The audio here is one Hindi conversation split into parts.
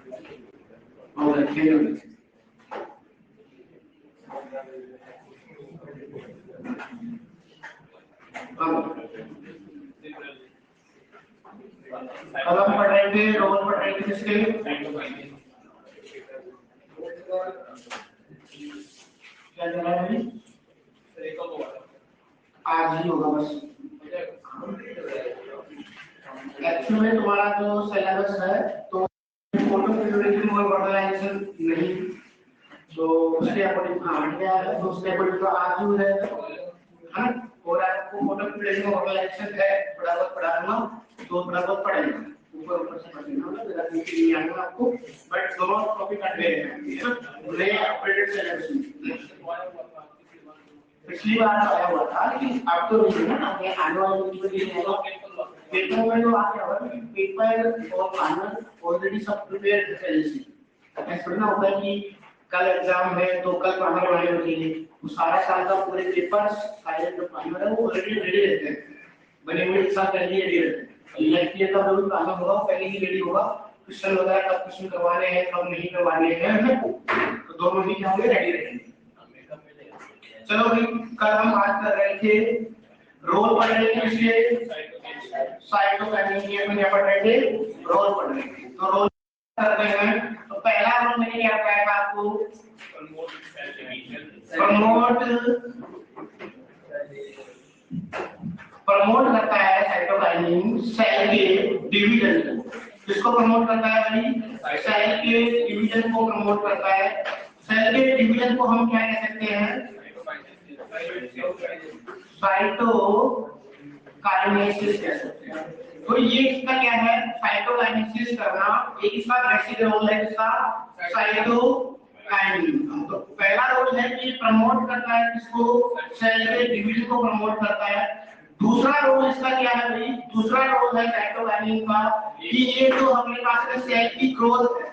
और रखेंगे अब हम पढ़ रहे थे रोल पढ़ रहे थे किसके क्या करना है अभी आज ही होगा बस। एक्चुअली में तुम्हारा जो सिलेबस है तो फोटो फिल्ट्रेशन और वर्बलाइजेशन नहीं तो उसके अकॉर्डिंग हट गया है तो उसके अकॉर्डिंग तो आज ही हो जाएगा है ना। और आपको फोटो फिल्ट्रेशन और वर्बलाइजेशन है थोड़ा बहुत पढ़ाऊंगा तो थोड़ा बहुत पढ़ेंगे ऊपर ऊपर से पढ़ना होगा जरा नीचे नहीं आएगा आपको बट दोनों टॉपिक कट गए हैं नए अपडेटेड सिलेबस पिछली बार आया हुआ था लेकिन अब तो नहीं है ना आने वाले दिन में नहीं आएगा पेपर में जो आ गया हुआ है पेपर और फाइनल ऑलरेडी सब प्रिपेयर है पहले से ऐसा थोड़ा होता है कि कल एग्जाम है तो कल फाइनल होने होती है वो सारा साल का पूरे पेपर्स सारे जो फाइनल है वो ऑलरेडी रेडी रहते हैं बने हुए एक साल पहले ही रेडी रहते हैं नेक्स्ट ईयर का जो भी फाइनल होगा पहले ही रेडी होगा क्वेश्चन वगैरह कब क्वेश्चन करवाने हैं कब नहीं करवाने हैं तो दोनों ही क्या होंगे रेडी रहेंगे। चलो भाई कल हम बात कर रहे थे रोल पढ़ रहे थे इसलिए साइटोकाइनेसिस में अपन क्या पढ़ रहे थे रोल पढ़ रहे थे तो रोल करते हैं तो पहला रोल मैंने क्या बताया था आपको प्रमोट करता है साइटोकाइनिन सेल के डिवीजन को किसको प्रमोट करता है भाई सेल के डिवीजन को प्रमोट करता है सेल के डिवीजन को हम क्या कह सकते हैं साइटोकाइनेसिस कह सकते हैं। तो ये इसका क्या है साइटोकाइनेसिस करना एक इसका बेसिक रोल है इसका साइटोकाइनिन। तो पहला रोल है कि प्रमोट करता है किसको सेल के डिवीजन को प्रमोट करता है। दूसरा रोल इसका क्या है भाई दूसरा रोल है साइटोकाइनिन का कि ये जो हमारे पास है सेल की ग्रोथ है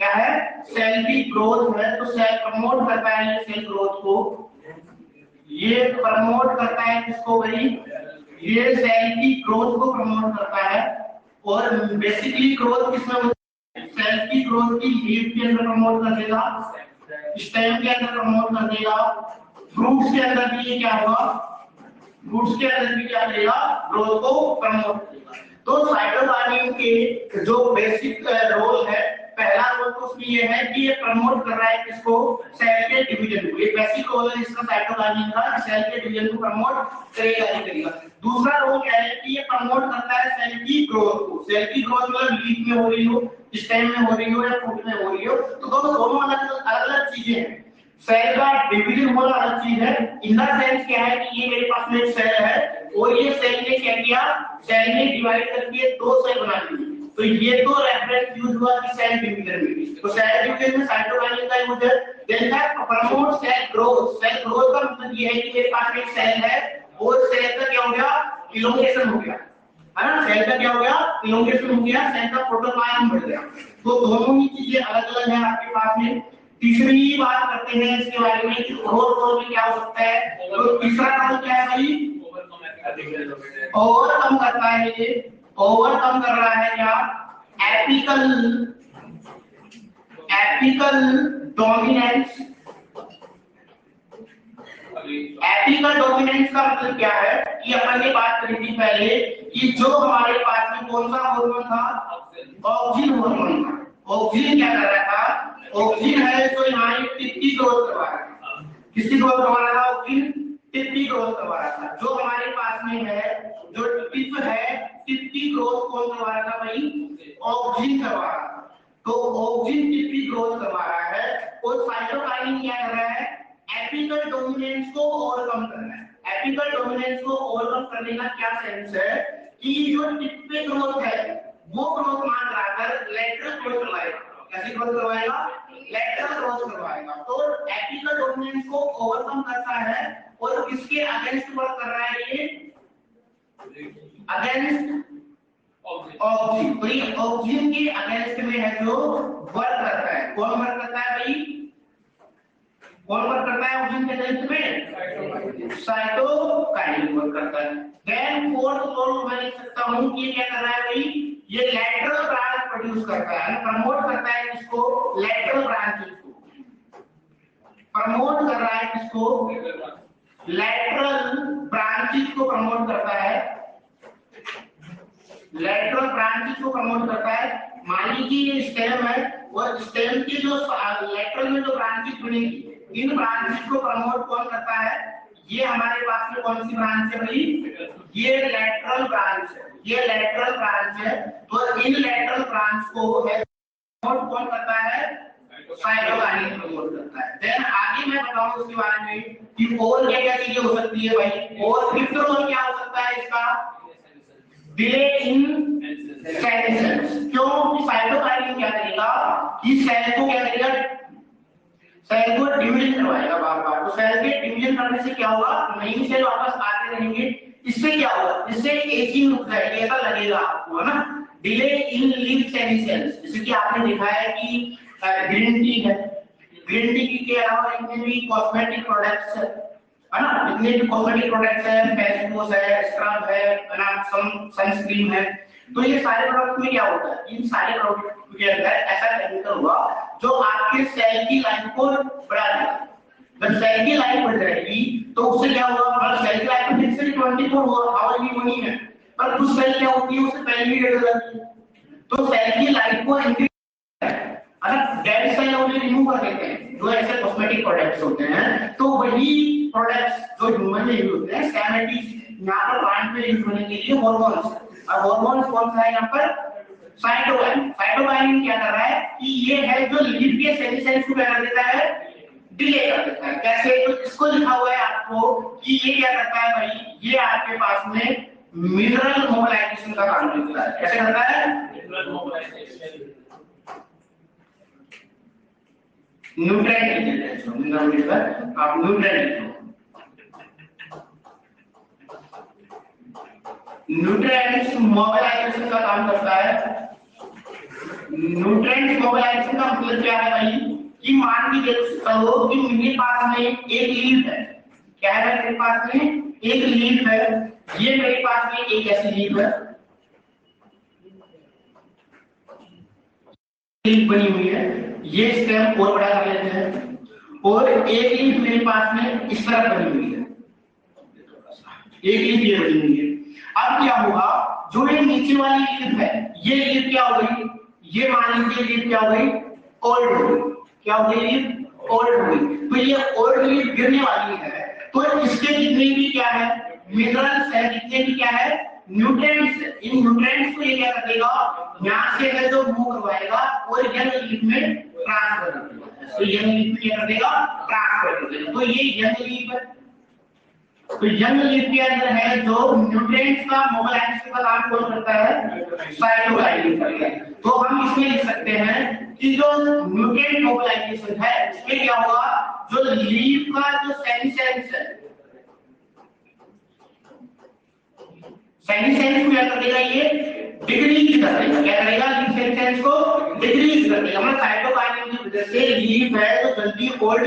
क्या है सेल की ग्रोथ है तो सेल प्रमोट करता है सेल ग्रोथ को ये प्रमोट करता है किसको भाई ये सेल की ग्रोथ को प्रमोट करता है और बेसिकली ग्रोथ किसमें होती है सेल की ग्रोथ की लीफ के अंदर प्रमोट कर देगा स्टेम के अंदर प्रमोट कर देगा फ्रूट्स के अंदर भी ये क्या होगा फ्रूट्स के अंदर भी क्या करेगा ग्रोथ को प्रमोट करेगा। तो साइटोकाइनिन के जो बेसिक रोल है पहला रोल तो उसमें ये है कि ये प्रमोट कर रहा है किसको सेल के डिवीजन को ये बेसिक रोल है इसका साइटोकाइनिन का सेल के डिवीजन को प्रमोट करेगा ही करेगा। दूसरा रोल क्या है कि ये प्रमोट करता है सेल की ग्रोथ को सेल की ग्रोथ मतलब लीफ में हो रही हो स्टेम में हो रही हो या फ्रूट में हो रही हो तो दोनों अलग चीजें हैं। सेल का डिवीजन होना अलग चीज है इन द सेंस क्या है कि ये मेरे पास में एक सेल है और ये सेल ने क्या किया सेल ने डिवाइड करके दो सेल बना दिए तो ये तो रेफरेंस यूज हुआ कि सेल डिवीजन में तो सेल डिवीजन में साइटोकाइनिन का यूज है। देन है प्रमोट सेल ग्रोथ का मतलब ये है कि मेरे पास एक सेल है और सेल का क्या हो गया इलोंगेशन हो गया है ना सेल का क्या हो गया इलोंगेशन हो गया सेल का प्रोटोप्लाज्म बढ़ गया तो दोनों ही चीजें अलग अलग है आपके पास में। तीसरी बात करते हैं इसके बारे में कि रोल में क्या हो सकता है तो तीसरा रोल क्या है भाई ओवरकम करता है ये ओवरकम कर रहा है क्या एपिकल डोमिनेंस का मतलब क्या है कि अपन ने बात करी थी पहले कि जो हमारे पास में कौन सा हार्मोन था ऑक्सिन हार्मोन था ऑक्सिन क्या कर रहा था ऑक्सिन है तो यहाँ टिप की ग्रोथ करवा रहा था किसकी ग्रोथ करवा रहा था ऑक्सिन टिप की ग्रोथ करवा रहा था जो हमारे पास में है जो टिप है टिप की ग्रोथ कौन करवा रहा था भाई ऑक्सिन करवा रहा था तो ऑक्सिन टिप की ग्रोथ करवा रहा है और साइटोकाइनिन क्या कर रहा है एपिकल डोमिनेंस को ओवरकम करना है। एपिकल डोमिनेंस को ओवरकम करने का क्या सेंस है कि जो टिप पे ग्रोथ है वो ग्रोथ मान कराकर लेटरल ग्रोथ करवाएगा कैसे ग्रोथ करवाएगा लेटरल ग्रोथ करवाएगा तो एपिकल डोमिनेंस को ओवरकम करता है और किसके अगेंस्ट वर्क कर रहा है ये अगेंस्ट ऑक्सीजन तो ये ऑक्सीजन के अगेंस्ट में है जो वर्क करता है कौन वर्क करता है भाई कौन वर्क करता है ऑक्सीजन के अगेंस्ट में साइटोकाइनिन वर्क करता है। देन फोर्थ रोल मैं लिख सकता हूं कि क्या कर रहा है भाई ये लेटरल ब्रांच प्रोड्यूस करता है, प्रमोट करता है किसको, लैटरल ब्रांचेस को, प्रमोट कर रहा है किसको, लैटरल ब्रांचेस को प्रमोट करता है, लैटरल ब्रांचेस को प्रमोट करता है। मान लीजिए ये स्टेम है और स्टेम की जो लैटरल में जो ब्रांचेस बनेगी, इन ब्रांचेस को प्रमोट कौन करता है, ये हमारे पास में कौन सी ब्रांच है भाई, ये लैटरल ब्रांच है, ये लैटरल ब्रांच है। तो इन लैटरल ब्रांच को प्रमोट कौन करता है, साइटोकाइनेसिस प्रमोट करता है। देन आगे मैं बताऊंगा उसके बारे में कि और क्या क्या चीजें हो सकती है भाई, और फिफ्थ रोल क्या हो सकता है इसका, डिले इन सेल, क्यों, साइटोकाइनेसिस क्या करेगा कि सेल को क्या करेगा, सेल को डिवीजन करवाएगा बार बार। तो सेल के डिवीजन करने से क्या होगा, नई सेल वापस आते रहेंगे, इससे क्या होगा, इससे एजिंग होता है, ऐसा लगेगा आपको, है ना। डिले इन लीफ सेल्स, जैसे कि आपने देखा है कि ग्रीन टी है, ग्रीन टी के अलावा इतने भी कॉस्मेटिक प्रोडक्ट्स है ना, इतने भी कॉस्मेटिक प्रोडक्ट्स है, फेस वॉश है, स्क्रब है ना, सनस्क्रीन है। तो ये सारे प्रोडक्ट में क्या होता है, इन सारे प्रोडक्ट के अंदर ऐसा केमिकल हुआ जो आपके सेल की लाइफ को बढ़ा देगा। जब सेल की लाइफ बढ़ जाएगी तो उससे क्या होगा, मतलब सेल की लाइफ तो फिक्स 24 आवर की होनी है, पर कुछ सेल क्या होती है उससे पहले ही डेड हो जाती है। तो सेल की लाइफ को इंक्रीज, अगर डेड सेल उन्हें रिमूव कर देते हैं, जो ऐसे कॉस्मेटिक प्रोडक्ट्स होते हैं, तो वही प्रोडक्ट्स जो ह्यूमन में यूज होते हैं, स्टेमेटिक यहाँ पर प्लांट में यूज होने के लिए हार्मोन्स, और हार्मोन्स कौन सा है यहाँ पर, साइटोकाइनिन। साइटोकाइनिन क्या कर रहा है कि ये है जो लीफ के सेल्स को क्या कर देता है, डिले कर देता है। कैसे, तो इसको लिखा हुआ है आपको कि ये क्या करता है भाई, ये आपके पास में मिनरल मोबिलाइजेशन का काम करता है। कैसे करता है, मिनरल मोबिलाइजेशन, न्यूट्रिएंट लिखिए, आप न्यूट्रिएंट लिखो, न्यूट्रिएंट्स मोबिलाइजेशन का काम करता है। न्यूट्रिएंट्स मोबिलाइजेशन का मतलब क्या है भाई, कि मान लीजिए कहो कि मेरे पास में एक लीफ है, क्या है मेरे पास में एक लीफ है, ये मेरे पास में एक ऐसी लीफ है, लीफ बनी हुई है, ये स्टेम और बड़ा कर लेते हैं, और एक लीफ मेरे पास में इस तरह बनी हुई है, एक लीफ ये बनी हुई है। अब क्या हुआ, जो ये नीचे वाली लीफ है, ये लीफ क्या हो गई, ये मान लीजिए लीफ क्या हो गई, ओल्ड हो गई, क्या हो गई, लीफ ओल्ड हो गई। तो ये ओल्ड लीफ गिरने वाली है, तो इसके जितने भी क्या है मिनरल्स है, जितने भी क्या है न्यूट्रिएंट्स, इन न्यूट्रिएंट्स को ये क्या कर देगा, यहाँ से है जो मूव करवाएगा और यंग लीफ में ट्रांसफर कर देगा। तो यंग लीफ में क्या कर देगा, ट्रांसफर कर देगा। तो ये यंग लीफ है, तो यंग लीफ के अंदर है जो न्यूट्रिएंट्स का मोबिलाइजेशन का काम कौन करता है, साइटोकाइनेसिस करता है। तो हम इसमें लिख सकते हैं कि जो न्यूट्रिएंट मोबिलाइजेशन है, इसमें क्या होगा, जो लीफ का जो सेल्स है, सेल्स को क्या कर देगा, ये डिक्रीज कर देगा, क्या करेगा, लीफ सेल्स को डिक्रीज कर देगा। मतलब साइटोकाइनेसिस की वजह से लीफ है तो जल्दी ओल्ड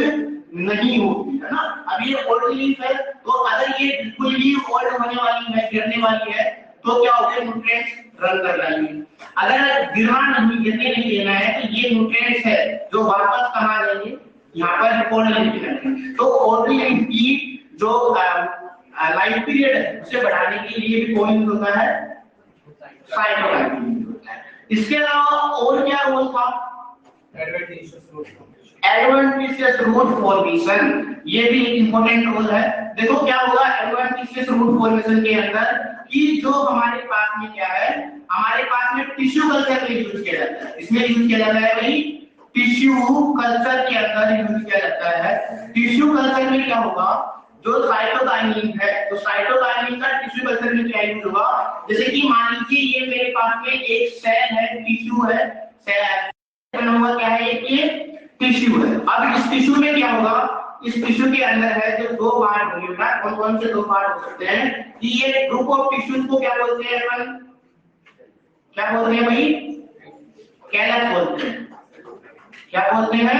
नहीं होती है ना। अब ये ओल्ड लीफ है, तो अगर ये बिल्कुल ही ओल्ड होने वाली है, गिरने वाली है, तो क्या होगा, न्यूट्रिएंट्स रन कर जाएंगे। अगर गिरने नहीं देना है, तो ये न्यूट्रिएंट्स है जो वापस कहाँ जाएंगे, यहाँ पर ओल्ड लीफ में। तो ओल्ड लीफ की जो लाइफ पीरियड है उसे बढ़ाने के लिए भी कौन यूज होता है, साइटोकाइनेसिस होता है। इसके अलावा और क्या रोल था, एडवेंटिशियस रूट फॉर्मेशन, ये भी एक इंपॉर्टेंट रोल है। देखो क्या होगा एडवेंटिशियस रूट फॉर्मेशन के अंदर, कि जो हमारे पास में क्या है, हमारे पास में टिश्यू कल्चर में यूज किया जाता है। इसमें यूज किया जाता है भाई, टिश्यू कल्चर के अंदर यूज किया जाता है। टिश्यू कल्चर में क्या होगा, जो साइटोकाइनिन है, तो साइटोकाइनिन का टिश्यू कल्चर में क्या यूज होगा, जैसे कि मान लीजिए ये मेरे पास में एक सेल है, टिश्यू है, सेल बना हुआ क्या है, ये टिश्यू है। अब इस टिश्यू में क्या होगा, इस टिश्यू के अंदर है जो दो पार्ट होंगे, कौन कौन से दो पार्ट हो सकते हैं, कि ये ग्रुप ऑफ टिश्यूज को क्या बोलते हैं अपन, क्या बोलते हैं भाई, कैलस बोलते हैं। क्या बोलते हैं,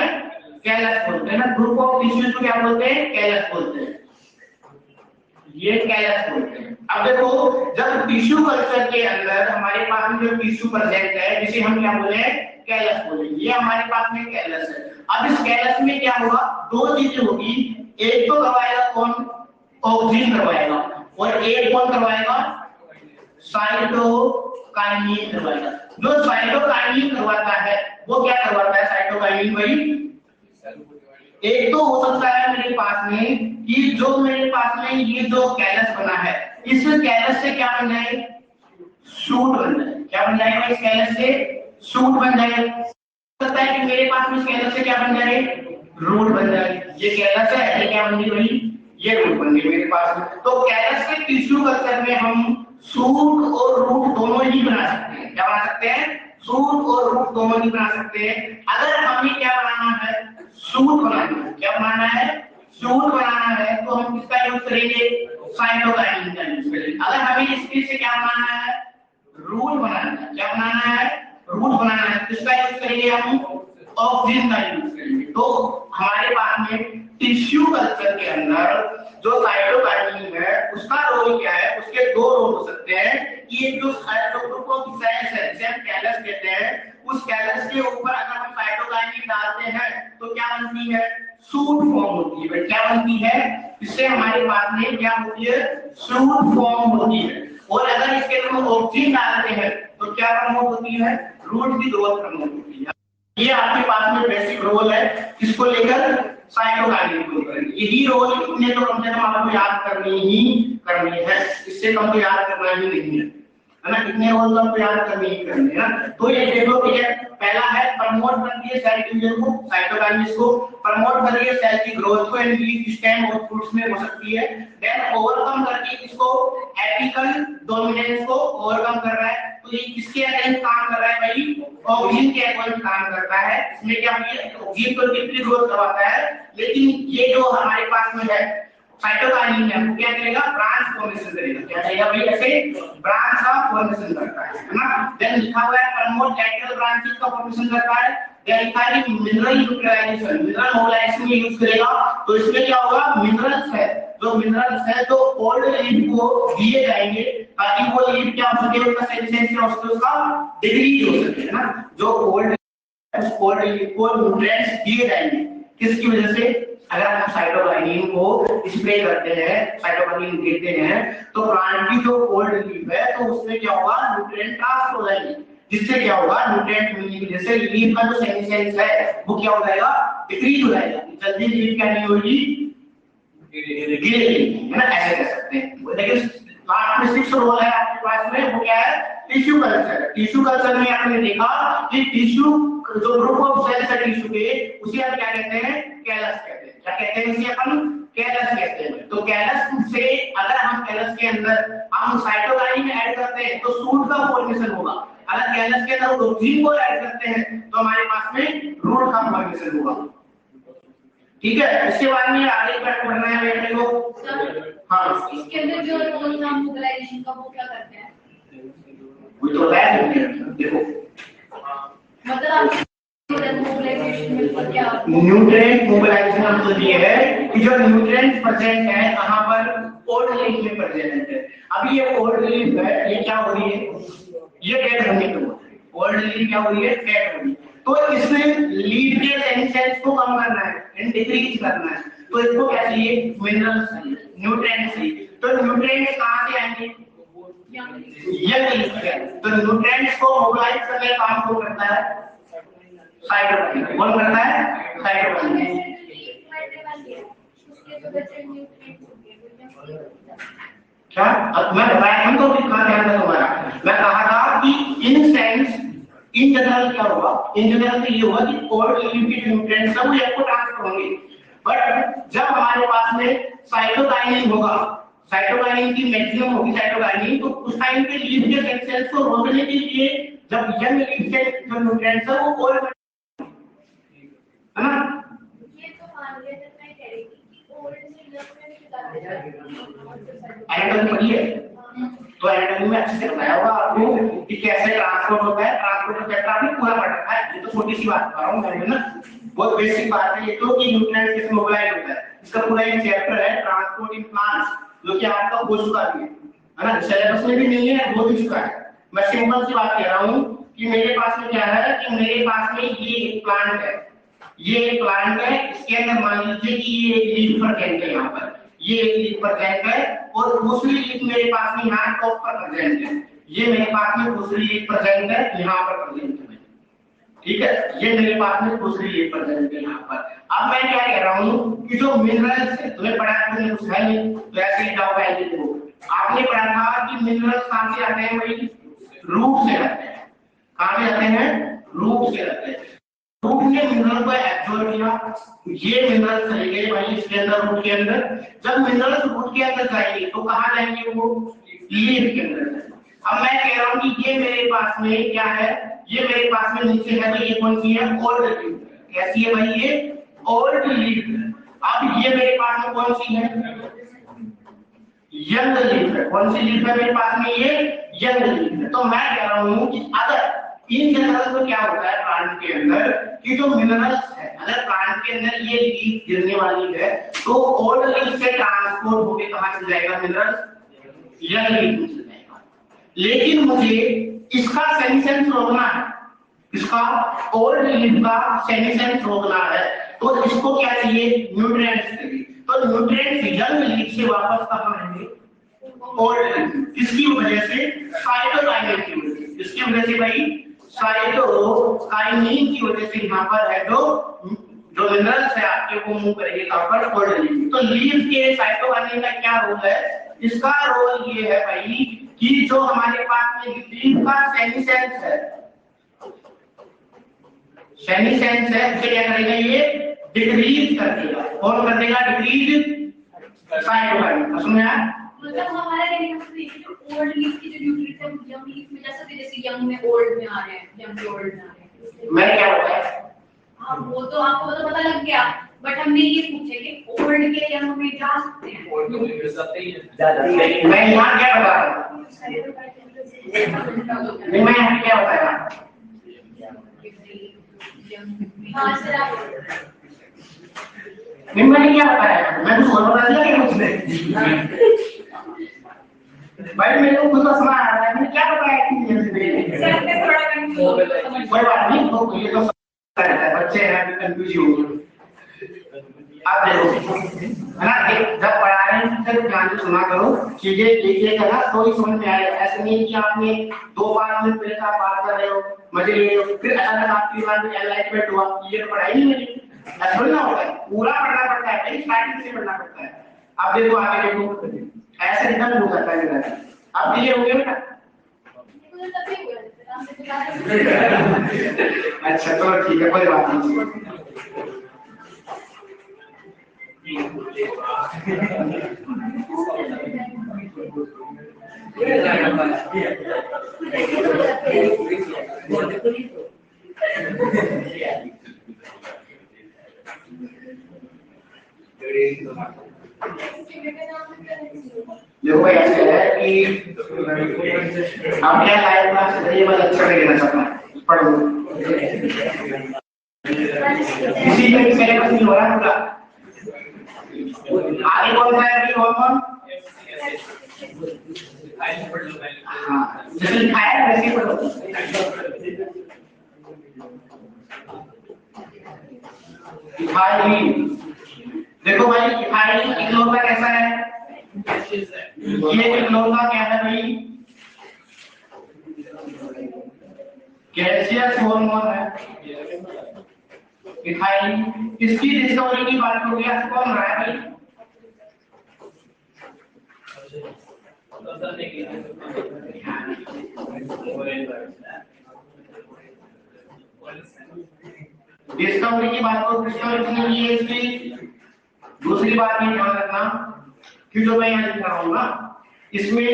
कैलस बोलते हैं ना। ग्रुप ऑफ टिश्यूज को क्या बोलते हैं, कैलस बोलते हैं, ये कैलस बोलते हैं। अब देखो, जब टिश्यू कल्चर के अंदर हमारे पास में जो टिश्यू प्रेजेंट है, जिसे हम क्या बोले, कैलस बोले, ये हमारे पास में कैलस है। अब इस कैलस में क्या होगा, दो चीजें होगी, एक तो करवाएगा कौन, ऑक्सीजन करवाएगा, और एक कौन करवाएगा, साइटोकाइनिन करवाएगा। जो साइटोकाइनिन करवाता है वो क्या करवाता है, साइटोकाइनिन वही, एक तो हो सकता है मेरे पास में कि जो मेरे पास में ये जो कैलस बना है, इस कैलस से क्या बन जाए, शूट बन जाए। क्या बन जाएगा, इस कैलस से शूट बन जाए। हो सकता है कि मेरे पास में इस कैलस से क्या बन जाए, रूट बन जाए। ये कैलस है, ये क्या बन गई भाई, ये रूट बन गई मेरे पास में। तो कैलस के टिश्यू कल्चर में हम शूट और रूट दोनों ही बना सकते हैं। क्या बना सकते हैं, शूट और रूट दोनों ही बना सकते हैं। अगर हमें क्या बनाना है, शूट बनाना है, क्या बनाना है, शूट बनाना है, तो हम किसका यूज करेंगे, साइटोकाइनिन का यूज करेंगे। अगर हमें इसके से क्या बनाना है, रूट बनाना है, क्या बनाना है, रूट बनाना है, किसका यूज करेंगे, हम ऑक्सीजन का यूज करेंगे। तो हमारे पास में टिश्यू कल्चर के अंदर जो साइटोकाइनिन है उसका रोल क्या है, उसके दो रोल हो सकते हैं कि एक जो ग्रुप ऑफ सेल्स है जिसे हम कैलस कहते हैं, उस कैलस के ऊपर अगर हम साइटोकाइनिन डालते हैं तो क्या बनती है, शूट फॉर्म होती है। क्या बनती है, इससे हमारे पास में क्या होती है, शूट फॉर्म होती है। और अगर इसके अंदर हम ऑक्सीजन डालते हैं तो क्या प्रमोट होती है, रूट की ग्रोथ प्रमोट होती है। ये आपके पास में बेसिक रोल है, इसको लेकर साइटोकाइनिन को लेकर। यही रोल, इतने तो कम से कम आपको याद करनी है, इससे कम तो याद करना ही नहीं है ना, कितने रोल आपको याद करनी ही करनी है ना। तो ये देखो कि पहला है प्रमोट करती है सेल डिवीजन को, साइटोकाइनिन को प्रमोट कर रही है सेल की ग्रोथ को, एंड लीफ स्टेम और फ्रूट्स में हो सकती है। देन ओवरकम करके इसको एपिकल डोमिनेंस को ओवरकम कर रहा है। तो ये किसके अगेंस्ट काम कर रहा है भाई, ऑक्सीजन के अगेंस्ट काम करता है। इसमें क्या है, ऑक्सीजन तो डीपली ग्रोथ करवाता है, लेकिन ये जो हमारे पास में है साइटोकाइनिन है वो क्या करेगा, ब्रांच फॉर्मेशन करेगा। क्या करेगा भाई, ऐसे ब्रांच का फॉर्मेशन करता है ना। देन लिखा हुआ है प्रमोट लैटरल ब्रांचेस का फॉर्मेशन करता है। देन लिखा है कि मिनरल यूटिलाइजेशन, मिनरल मोबिलाइजेशन में यूज करेगा। तो इसमें क्या होगा, मिनरल्स है, जो मिनरल्स है तो ओल्ड लीफ को दिए जाएंगे ताकि वो लीफ क्या हो सके, उसका सेंसेशन हो सके, उसका डिक्रीज हो सके ना। जो ओल्ड लीफ को न्यूट्रिएंट्स दिए जाएंगे, किसकी वजह से, अगर हम साइटोकाइनिन को स्प्रे करते हैं, साइटोकाइनिन देते हैं, तो प्लांट की जो ओल्ड लीफ है तो उसमें क्या होगा, न्यूट्रिएंट ट्रांसफर हो जाएंगे, जिससे क्या होगा, न्यूट्रिएंट मिलने की वजह से लीफ का जो सेंसेशन है वो क्या हो जाएगा, डिक्रीज हो जाएगा। जल्दी लीफ क्या नहीं होगी, गिरेगी, है ना, ऐसे कह सकते हैं। लेकिन लास्ट में सिक्स रोल है आपके पास में, वो क्या है, टिश्यू कल्चर। टिश्यू कल्चर में आपने देखा कि टिश्यू जो ग्रुप ऑफ सेल्स है टिश्यू के, उसे हम क्या कहते हैं, कैलस कहते हैं। क्या कहते हैं, इसे अपन कैलस कहते हैं। तो कैलस से अगर हम कैलस के अंदर हम साइटोकाइनिन ऐड करते हैं तो शूट का फॉर्मेशन होगा। अगर कैलस के अंदर ऑक्सीजन को ऐड करते हैं तो हमारे पास में रूट का फॉर्मेशन होगा। ठीक है, इसके बाद में आगे बढ़ना है बेटे को। हाँ, इसके अंदर जो रोल हम मोबिलाइजेशन का वो क्या करते हैं, वो तो है, देखो मतलब आप मोबिलाइजेशन में क्या, न्यूट्रिएंट मोबिलाइजेशन मतलब ये है कि जो न्यूट्रिएंट प्रेजेंट है कहां पर, ओल्ड लीफ में प्रेजेंट है। अभी ये ओल्ड लीफ है, ये क्या हो रही है, ये डेड होने की हो रही है। ओल्ड लीफ क्या हो रही है, डेड हो रही है। तो इसमें लीफ के सेंसेस को कम करना है एंड डिक्रीज करना है। तो इसको क्या चाहिए, मिनरल्स चाहिए, न्यूट्रिएंट्स चाहिए। तो न्यूट्रिएंट्स कहां से आएंगे, यंग लीफ से। तो न्यूट्रिएंट्स को मोबिलाइज करने का काम कौन करता है, साइटोकाइनिन। कौन करता है, साइटोकाइनिन। क्या, अब मैं बताया हम तो कहा ध्यान था तुम्हारा, मैं कहा था कि इन सेंस इन जनरल क्या होगा, इन जनरल में ये होगा कि ओल्ड लीफ के न्यूट्रिएंट्स सब आपको ट्रांसफर होंगे। बट जब हमारे पास में साइटोकाइनिन होगा, साइटोकाइनिन की मैक्सिमम होगी साइटोकाइनिन, तो उस टाइम पे लीफ के सेल्स को रोकने के लिए जब यंग लीफ के जो न्यूट्रिएंट्स है वो ओल्ड, है ना। ये तो मान लिया जब मैं कह रही थी कि ओल्ड से यंग में निकालते जाते एनाटॉमी पढ़ी है, तो एनाटॉमी में अच्छे से बताया होगा आपको कि कैसे ट्रांसपोर्ट होता है। ट्रांसपोर्ट का चैप्टर आपने पूरा पढ़ रखा है, ये तो छोटी सी बात कर रहा हूं मैं ना, बहुत बेसिक बात है ये तो, कि न्यूट्रिएंट्स कैसे मोबिलाइज होता है। इसका पूरा एक चैप्टर है ट्रांसपोर्ट इन प्लांट्स, जो कि आपका हो चुका है। है ना, सिलेबस में भी नहीं है, हो भी चुका है। मैं सिंपल सी बात कह रहा हूँ कि मेरे पास में क्या है कि मेरे पास में ये एक प्लांट है, ये एक प्लांट है, इसके अंदर मान लीजिए कि ये एक लीफ पर प्रेजेंट है, यहाँ पर ये एक लीफ पर प्रेजेंट है और दूसरी लीफ मेरे पास में यहाँ टॉप पर प्रेजेंट है, ये मेरे पास में दूसरी लीफ प्रेजेंट है, यहाँ पर प्रेजेंट है, ठीक है, ये मेरे पास में दूसरी लीफ प्रेजेंट है यहाँ पर। अब मैं क्या कह रहा हूँ कि जो मिनरल्स है, तुम्हें पढ़ा तुमने कुछ है नहीं तो ऐसे ही डाउट आएगी, देखो आपने पढ़ा था कि मिनरल्स कहाँ से आते हैं भाई, रूट से आते हैं, कहाँ से आते हैं, रूट से आते हैं। रूट ने मिनरल को एब्जॉर्ब किया, ये मिनरल चले गए भाई इसके अंदर, रूट के अंदर। जब मिनरल्स रूट के अंदर जाएंगे तो कहाँ जाएंगे, वो लीफ के अंदर। अब मैं कह रहा हूँ कि ये मेरे पास में क्या है, ये मेरे पास में नीचे है, तो ये कौन सी है, ओल्ड लीफ। कैसी है भाई, ये ओल्ड लीफ। अब ये मेरे पास में कौन सी है, यंग लीफ है। कौन सी लीफ है मेरे पास में, ये यंग लीफ है। तो मैं कह रहा हूँ कि अगर इन जनरल में क्या होता है प्लांट के अंदर कि जो मिनरल्स है, अगर प्लांट के अंदर ये लीफ गिरने वाली है तो ओल्ड लीफ से ट्रांसपोर्ट होके कहां चल जाएगा, मिनरल्स यंग लीफ में चल जाएगा। लेकिन मुझे इसका सेनेसेंस रोकना है, इसका ओल्ड लीफ का सेनेसेंस रोकना है, तो इसको क्या चाहिए, न्यूट्रिएंट्स चाहिए। तो न्यूट्रिएंट्स यंग लीफ से वापस कहां आएंगे, ओल्ड लीफ। किसकी वजह से, साइटोकाइनेस की वजह से। इसकी वजह से भाई साइटोकाइनिन की वजह से यहाँ पर है जो मिनरल्स है आपके वो मूव करेंगे कहां पर, ओल्ड लीफ। तो लीफ के साइटोकाइनिन का क्या रोल है, इसका रोल ये है भाई कि जो हमारे पास में लीफ का सेनेसेंस है, सेनेसेंस है, उसे क्या करेगा, ये डिक्रीज कर देगा। कौन कर देगा, डिक्रीज साइटोकाइनिन। सुन यार, मतलब हमारा कहने का मतलब ये जो ओल्ड लीफ की जो न्यूट्रिएंट्स है वो यंग लीफ में जा सकते, जैसे यंग में ओल्ड में आ रहे हैं, यंग में ओल्ड में आ रहे हैं। मैं क्या बताया, हाँ वो तो आपको तो पता लग गया, बट हमने ये पूछा कि ओल्ड के यंग में जा सकते हैं, ओल्ड में जाते ही हैं। मैं यहाँ क्या बता रहा हूँ, मैं यहाँ क्या बता रहा हूँ, हाँ सर आप मैंने क्या बताया, मैं कुछ और बता दिया क्या कुछ नहीं भाई, मेरे को खुद समझ आ रहा है मैंने क्या बताया कि सर पे थोड़ा कंफ्यूज कोई बात नहीं, तो ये तो रहता है, बच्चे हैं कंफ्यूज हो गए। आप देखो है ना, जब पढ़ा रहे हैं टीचर ध्यान से सुना करो, चीजें देखिएगा तो ही समझ में आएगा। ऐसे नहीं कि आपने 2-5 मिनट पहले आप बात कर रहे हो, मजे ले रहे हो, फिर अचानक आपकी बात में एनलाइटमेंट हुआ, ये तो पढ़ाई नहीं मिली। ऐसा थोड़ी ना होता है, पूरा पढ़ना पड़ता है भाई, स्टार्टिंग से पढ़ना पड़ता है। अब देखो आगे देखो, ऐसे रिटर्न हो जाता है। अब क्लियर हो गया बेटा, अच्छा चलो ठीक है, कोई बात नहीं। देखो भाई ऐसे है कि आप क्या लाइफ क्लास से ये बात अच्छा लेना चाहता हूं, पढ़ो इसी में सिलेबस नहीं हो रहा पूरा। आगे कौन सा है अभी, कौन हाँ जैसे लिखाया है वैसे ही पढ़ो। इथाइलिन, देखो भाई इथाइलिन इग्नोर का कैसा है, ये इग्नोर का क्या है भाई, गैसियस हार्मोन है इथाइलिन। इसकी डिस्कवरी की बात हो गया, कौन रहा है भाई, डिस्कवरी की बात को डिस्कवरी किसने की है इसकी। दूसरी बात ये ध्यान रखना कि जो मैं यहाँ लिख रहा हूँ ना, इसमें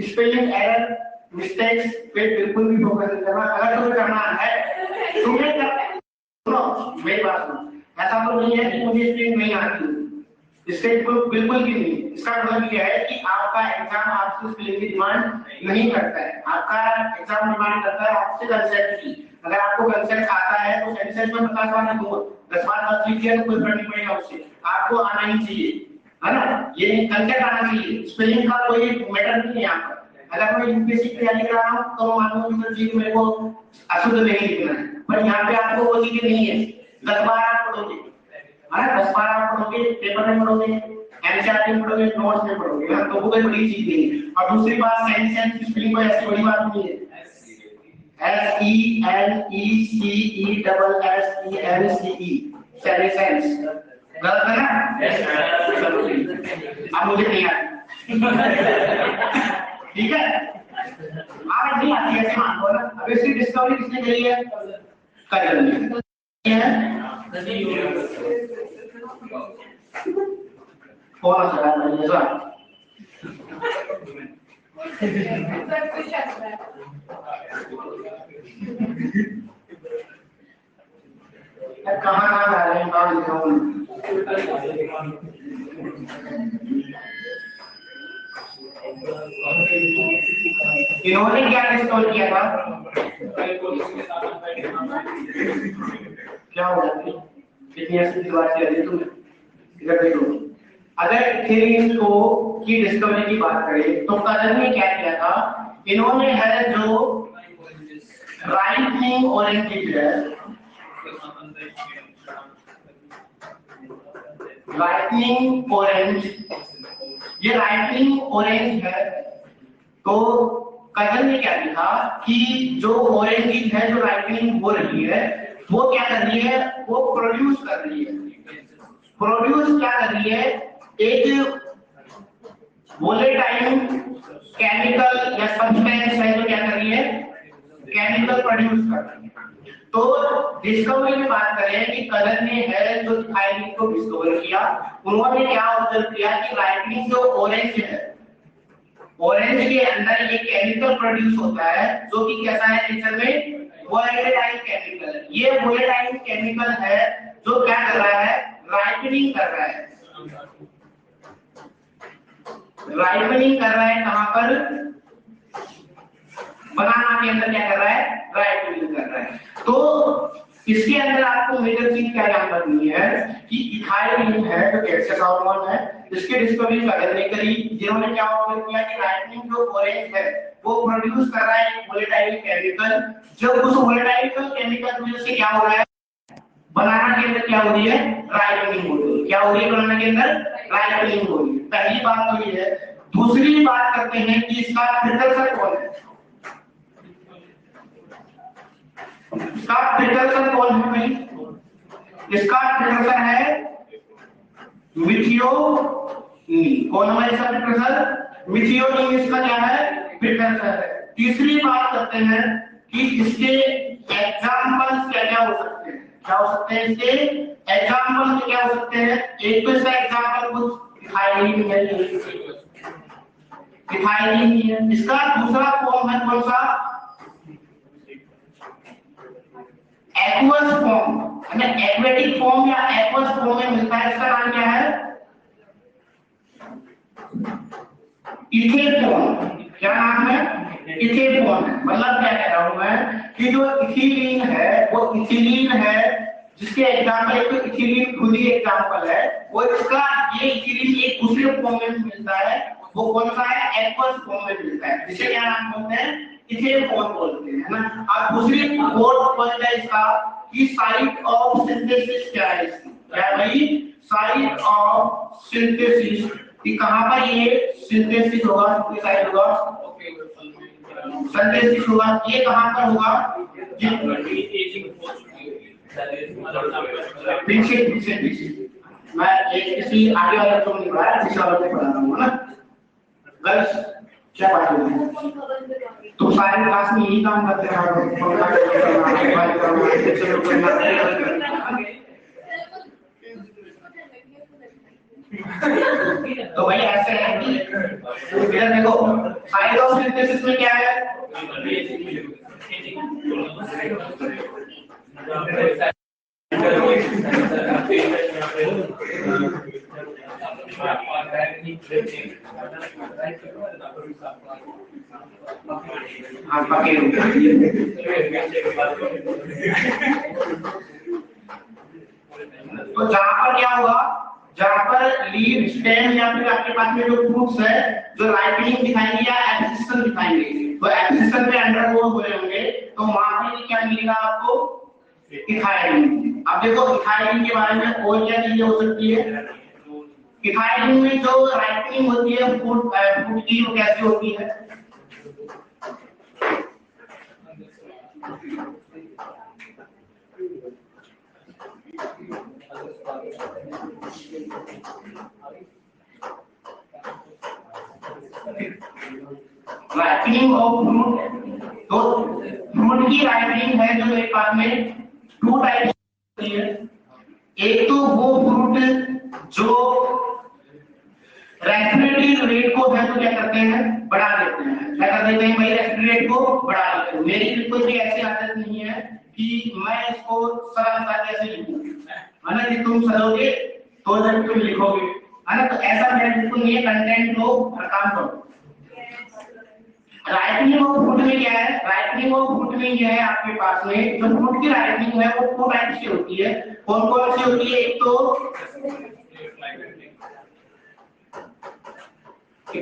स्पेलिंग एरर मिस्टेक्स पे बिल्कुल भी फोकस नहीं करना। अगर तुम्हें करना है तुम्हें कर, सुनो मेरी बात सुनो, ऐसा तो नहीं है कि मुझे स्पेलिंग नहीं आती, इससे बिल्कुल भी नहीं। इसका मतलब यह है कि आपका एग्जाम आपसे स्पेलिंग की डिमांड नहीं करता है, आपका एग्जाम डिमांड करता है आपसे कंसेप्ट की। अगर आपको कंसेप्ट आता है तो सेंटेंस में 50 बार दूंगा, 10 बार बस लिख दिया तो कोई फर्क नहीं पड़ेगा उससे, आपको आना ही चाहिए। है ना, ये कंसेप्ट आना चाहिए। स्पेलिंग का कोई मैटर नहीं है यहाँ पर। अगर मैं यूपीएससी की तैयारी कर रहा हूँ तो मालूम है कि मेरे को अशुद्ध नहीं लिखना है, पर यहाँ पे आपको वो चीजें नहीं है। 10 बार आप पढ़ोगे, है ना, 10 बार आप पढ़ोगे, पेपर में पढ़ोगे, एनसीईआरटी में पढ़ोगे, नोट्स में पढ़ोगे ना, तो वो कोई बड़ी चीज नहीं है। और दूसरी बात, सेंस की स्पेलिंग कोई ऐसी बड़ी बात नहीं है। SENECESSENCE सेंस गलत है ना? अब मुझे नहीं आती। ठीक है, आप नहीं आती ऐसे मान लो ना। अब इसकी डिस्कवरी किसने करी है? कजन ने। कौन सा है सर? कहाँ जा रहे हैं? कहाँ लिखा हूँ? इन्होंने क्या डिस्कवर किया था? क्या हो जाती? कितनी ऐसी बात कर रही तुमने? इधर देखो, अगर इथेरियम को की डिस्कवरी की बात करें तो कजन ने क्या किया था? इन्होंने है जो राइट विंग ऑरेंज है, राइटनिंग ऑरेंज, ये राइटनिंग ऑरेंज है। तो कजन ने क्या लिखा कि जो ऑरेंज है, जो राइटनिंग हो रही है, वो क्या कर रही है? वो प्रोड्यूस कर रही है। प्रोड्यूस क्या कर रही है? एक वोलेटाइल केमिकल या सब्सटेंस है जो क्या कर रही है? केमिकल प्रोड्यूस कर रही है। तो डिस्कवरी में बात करें कि कजन ने है जो इथाइलिन को डिस्कवर किया, उन्होंने क्या ऑब्जर्व किया कि राइटनिंग जो ऑरेंज है, ऑरेंज के अंदर ये केमिकल प्रोड्यूस होता है जो कि कैसा है नेचर में? Volatile chemical. ये वोलेटाइल केमिकल है जो क्या कर रहा है? राइपनिंग कर रहा है। राइपनिंग कर रहा है कहां पर? बनाना के अंदर क्या कर रहा है? राइपनिंग कर रहा है। तो इसके अंदर आपको मेजर चीज क्या याद रखनी है कि इथाइलिन है जो गैसियस हार्मोन है, इसकी डिस्कवरी कजन ने करी, जिन्होंने क्या ऑब्जर्व किया कि राइटनिंग जो ऑरेंज है वो प्रोड्यूस कर रहा है वोलेटाइल केमिकल। जब उस वोलेटाइल केमिकल की वजह से क्या हो रहा है? बनाना के अंदर क्या हो रही है? राइपनिंग हो रही है। क्या हो रही है बनाना के अंदर? राइपनिंग हो रही है। पहली बात तो ये है। दूसरी बात करते हैं कि इसका प्रिकर्सर कौन है? इसका प्रिकर्सर कौन है भाई? इसका प्रिकर्सर है मिथियोनीन। कौन हमारे साथ प्रिकर्सर? मिथियोनीन इसका क्या है? प्रिकर्सर है। तीसरी बात करते हैं कि इसके एग्जांपल्स क्या क्या हो सकते हैं? क्या हो सकते हैं इसके एग्जांपल्स? क्या हो सकते हैं? एक तो इसका एग्जांपल कुछ इथाइलिन है, इथाइलिन है। इसका दूसरा फॉर्म है कौन सा? एक्वस फॉर्म, हमें एक्वेटिक फॉर्म या एक्वस फॉर्म में मिलता है। इसका नाम क्या है? इथेनॉल। क्या नाम है? इथेनॉल। मतलब क्या कह रहा हूं मैं कि जो इथिलीन है वो इथिलीन है, जिसके एग्जांपल एक तो इथिलीन खुद ही एग्जांपल है, वो इसका ये इथिलीन एक दूसरे फॉर्म में मिलता है। वो कौन सा है? एक्वस फॉर्म में मिलता है, जिसे क्या नाम बोलते हैं? इथेनॉल बोलते हैं, है ना। अब दूसरी वर्ड बोलता है इसका कि साइट ऑफ सिंथेसिस क्या है इसकी? क्या है भाई? साइट ऑफ सिंथेसिस कि कहां पर ये सिंथेसिस होगा? किस साइड होगा? सिंथेसिस होगा। ये कहां पर होगा? पीछे पीछे पीछे। मैं एक किसी आगे वाले को नहीं पढ़ा, किसी और को पढ़ा रहा हूं ना। गर्ल्स क्या बात हो रही है? तो सारे क्लास में यही काम करते हैं। तो भाई ऐसे है कि इधर देखो, साइड ऑफ सिंथेसिस में क्या है? हाँ पके तो जहां पर क्या होगा? जहां पर लीव, स्टेम या फिर आपके पास में जो फ्रूट्स है जो राइपनिंग दिखाएंगे या एब्सिशन दिखाएंगे, तो एब्सिशन पे अंडर ग्रोथ हो रहे होंगे, तो वहां पे क्या मिलेगा आपको? इथाइलिन। अब देखो इथाइलिन के बारे में और क्या चीजें हो सकती है। इथाइलिन में जो राइपनिंग होती है फ्रूट की, वो कैसी होती है? राइपनिंग ऑफ फ्रूट, तो फ्रूट की राइपनिंग है जो एक बात में टू टाइप्स होती है। एक तो वो फ्रूट जो रेस्पिरेटरी रेट को है तो क्या करते हैं, बढ़ा देते हैं। क्या कर देते हैं भाई? रेस्पिरेटरी रेट को बढ़ा देते हैं। मेरी बिल्कुल भी ऐसी आदत नहीं है कि मैं इसको सरलता कैसे लिखूं, है ना, कि तुम सलोगे तो जब तुम लिखोगे, है ना, तो ऐसा मेरा बिल्कुल नहीं है। कंटेंट को हर काम करो। राइपनिंग ऑफ फ्रूट में क्या है? राइपनिंग ऑफ फ्रूट में ये है आपके पास में जो फ्रूट की राइपनिंग है वो टू टाइप से होती है। कौन कौन सी होती है? एक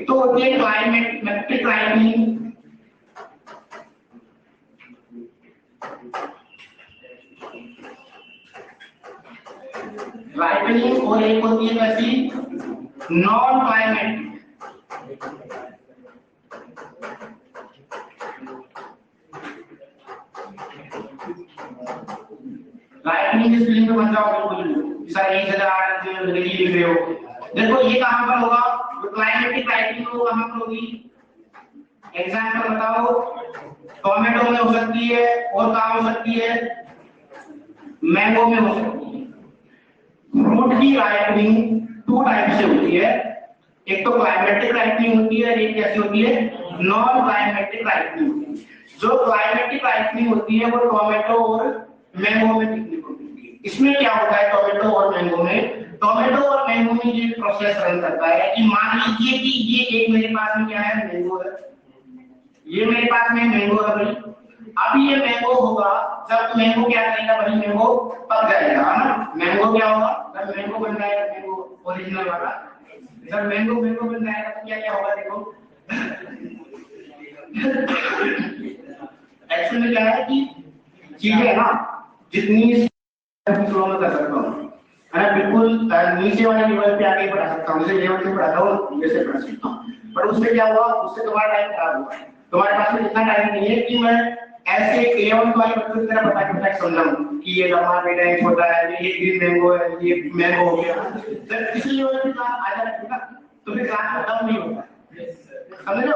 तो होती है क्लाइमेटिक राइपनिंग, और एक होती है वैसी नॉन क्लाइमेटिक। राइपनिंग की स्पेलिंग पे बन जाओ बिल्कुल सर, 1008 अंग्रेजी लिख रहे हो। देखो ये कहां पर होगा? जो क्लाइमेटिक राइपनिंग वो कहां पर होगी? एग्जांपल बताओ। टोमेटो में हो सकती है, और कहां हो सकती है? मैंगो में हो सकती है। फ्रूट की राइपनिंग टू टाइप से होती है। एक तो क्लाइमेटिक राइपनिंग होती है, एक कैसी होती है? Non climatic ripening. जो क्लाइमेटिक राइपनिंग होती है वो टोमेटो और मैंगो में देखने को मिलती है। इसमें क्या होता है टोमेटो और मैंगो में? टोमेटो और मैंगो में ये प्रोसेस रन करता है कि मान लीजिए कि ये एक मेरे पास में क्या है? मैंगो है। ये मेरे पास में मैंगो है भाई। अब ये मैंगो होगा, जब मैंगो क्या करेगा भाई? मैंगो पक जाएगा, है ना। मैंगो क्या होगा? जब मैंगो बन जाएगा, मैंगो ओरिजिनल वाला, जब मैंगो बन जाएगा तो क्या क्या होगा? देखो एक्चुअली में क्या है कि चीजें ना जितनी फ्लो में कर सकता हूँ, है ना, बिल्कुल नीचे वाले लेवल पे आके पढ़ा सकता हूँ। जैसे लेवल से पढ़ाता हूँ वैसे पढ़ा सकता हूँ। पर उससे क्या हुआ? उससे तुम्हारा टाइम खराब हुआ। तुम्हारे पास में इतना टाइम नहीं है कि मैं ऐसे 11 वाले बच्चों की तरह बता के समझाऊं कि ये लम्बा बेटा है, छोटा है, ये ग्रीन मैंगो है, ये मैंगो हो गया। जब किसी लेवल पे क्लास आ जाएगा तो फिर क्लास खत्म नहीं होगा, समझ रहे हो?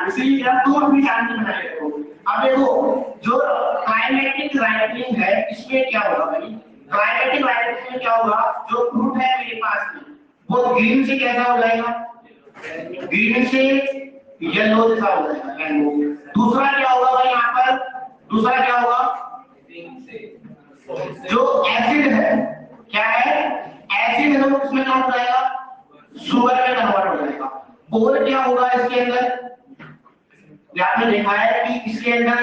इसीलिए तुम अपनी शांति बनाए रखो। अब देखो जो क्लाइमेटिक राइपनिंग है इसमें क्या होगा भाई? क्लाइमेटिक राइपनिंग में क्या होगा? जो फ्रूट है मेरे पास में वो ग्रीन से कैसा हो जाएगा? ग्रीन से येलो जैसा हो जाएगा मैंगो। दूसरा क्या होगा भाई यहाँ पर? दूसरा क्या होगा? जो एसिड है, क्या है? एसिड है वो किसमें कन्वर्ट हो जाएगा? शुगर में कन्वर्ट हो जाएगा। और क्या होगा इसके अंदर? आपने देखा है कि इसके अंदर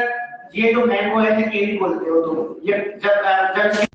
ये जो मैंगो है, केवी बोलते हो, तो ये जब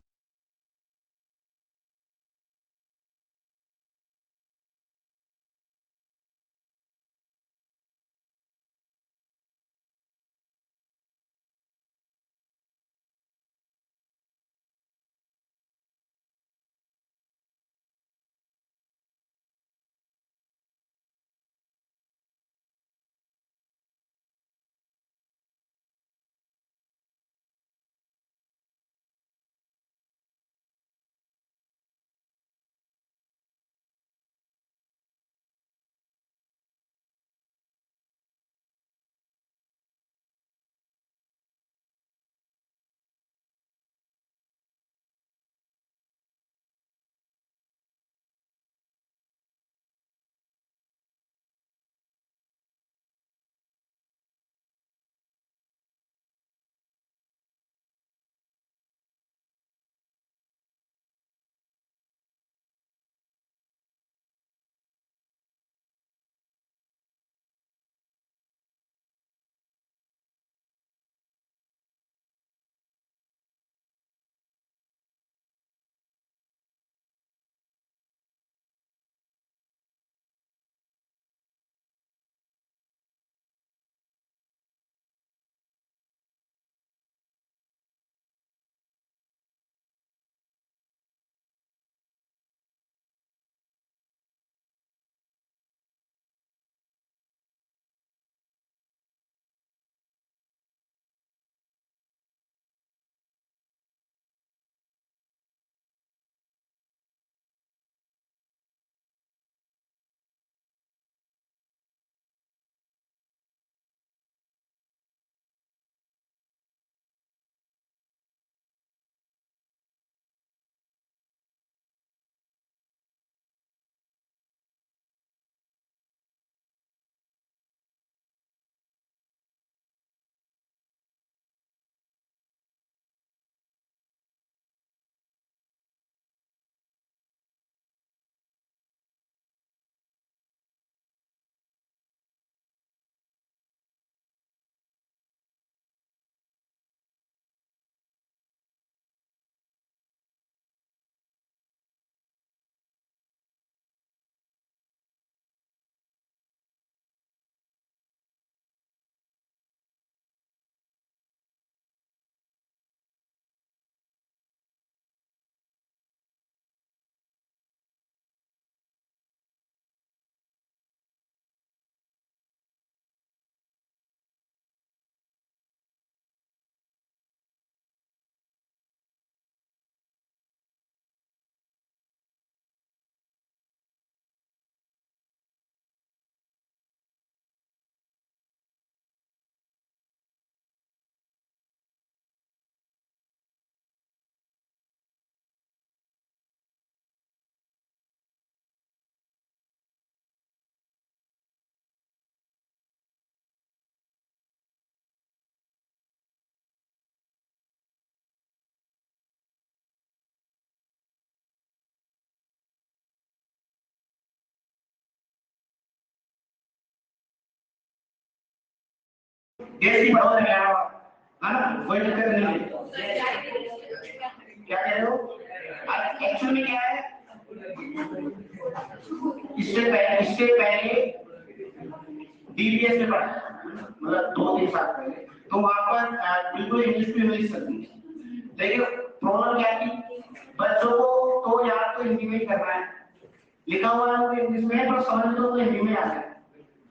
देसी बढ़ो है ना, कोई दिक्कत नहीं है। क्या कह रहे हो? एक्चुअली क्या है, इससे पहले डीबीएस में पढ़ा, मतलब 2-3 साल पहले, तो वहां पर बिल्कुल इंग्लिश में नहीं सकती। लेकिन प्रॉब्लम क्या थी, बच्चों को तो याद तो हिंदी में ही करना है, लिखा हुआ है इंग्लिश में, पर समझ तो हिंदी में आता है